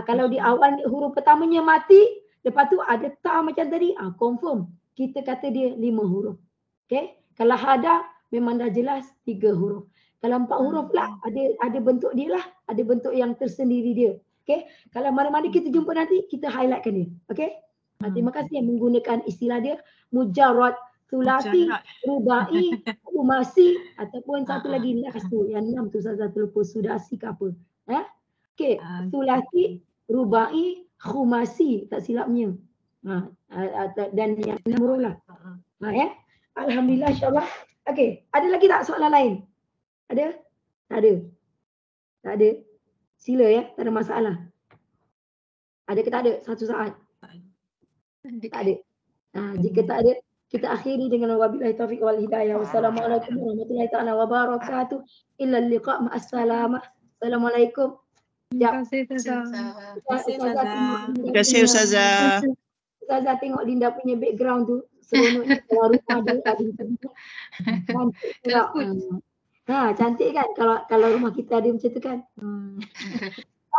Kalau di awal huruf pertamanya mati, lepas tu ada ta macam tadi, confirm. Kita kata dia 5 huruf. Okay. Kalau hada memang dah jelas 3 huruf. Kalau 4 huruf lah, ada bentuk dia lah. Ada bentuk yang tersendiri dia. Okay. Kalau mana-mana kita jumpa nanti, kita highlightkan dia. Okay. Terima kasih yang menggunakan istilah dia. Mujarrad, sulasi, rubai, khumasi ataupun satu lagi last tu. Yang 6 tu saya terlupa. Sudasi ke apa. Okay. Sulasi, rubai, khumasi. Tak silapnya. Dan yang 6 huruf lah. Ya. Alhamdulillah, insyaAllah. Okay. Ada lagi tak soalan lain? Ada? Tak ada. Tak ada. Sila ya, tak ada masalah. Ada ke tak ada? Satu saat. Tak ada. Jika tak ada, kita akhiri dengan wabillahi taufiq wal hidayah. Wassalamualaikum warahmatullahi taala wabarakatuh. Illa liqa' ma'assalamah. Assalamualaikum. Terima kasih, Ustazah. Terima kasih, Ustazah. Ustazah tengok Linda punya background tu. Seronoknya keluar rumah dia ada cantik pula. Cantik kan kalau rumah kita ada macam tu kan.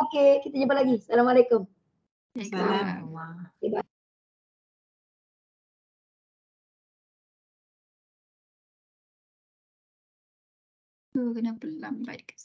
Okey, kita jumpa lagi. Assalamualaikum. Assalamualaikum. Kenapa lambat ke?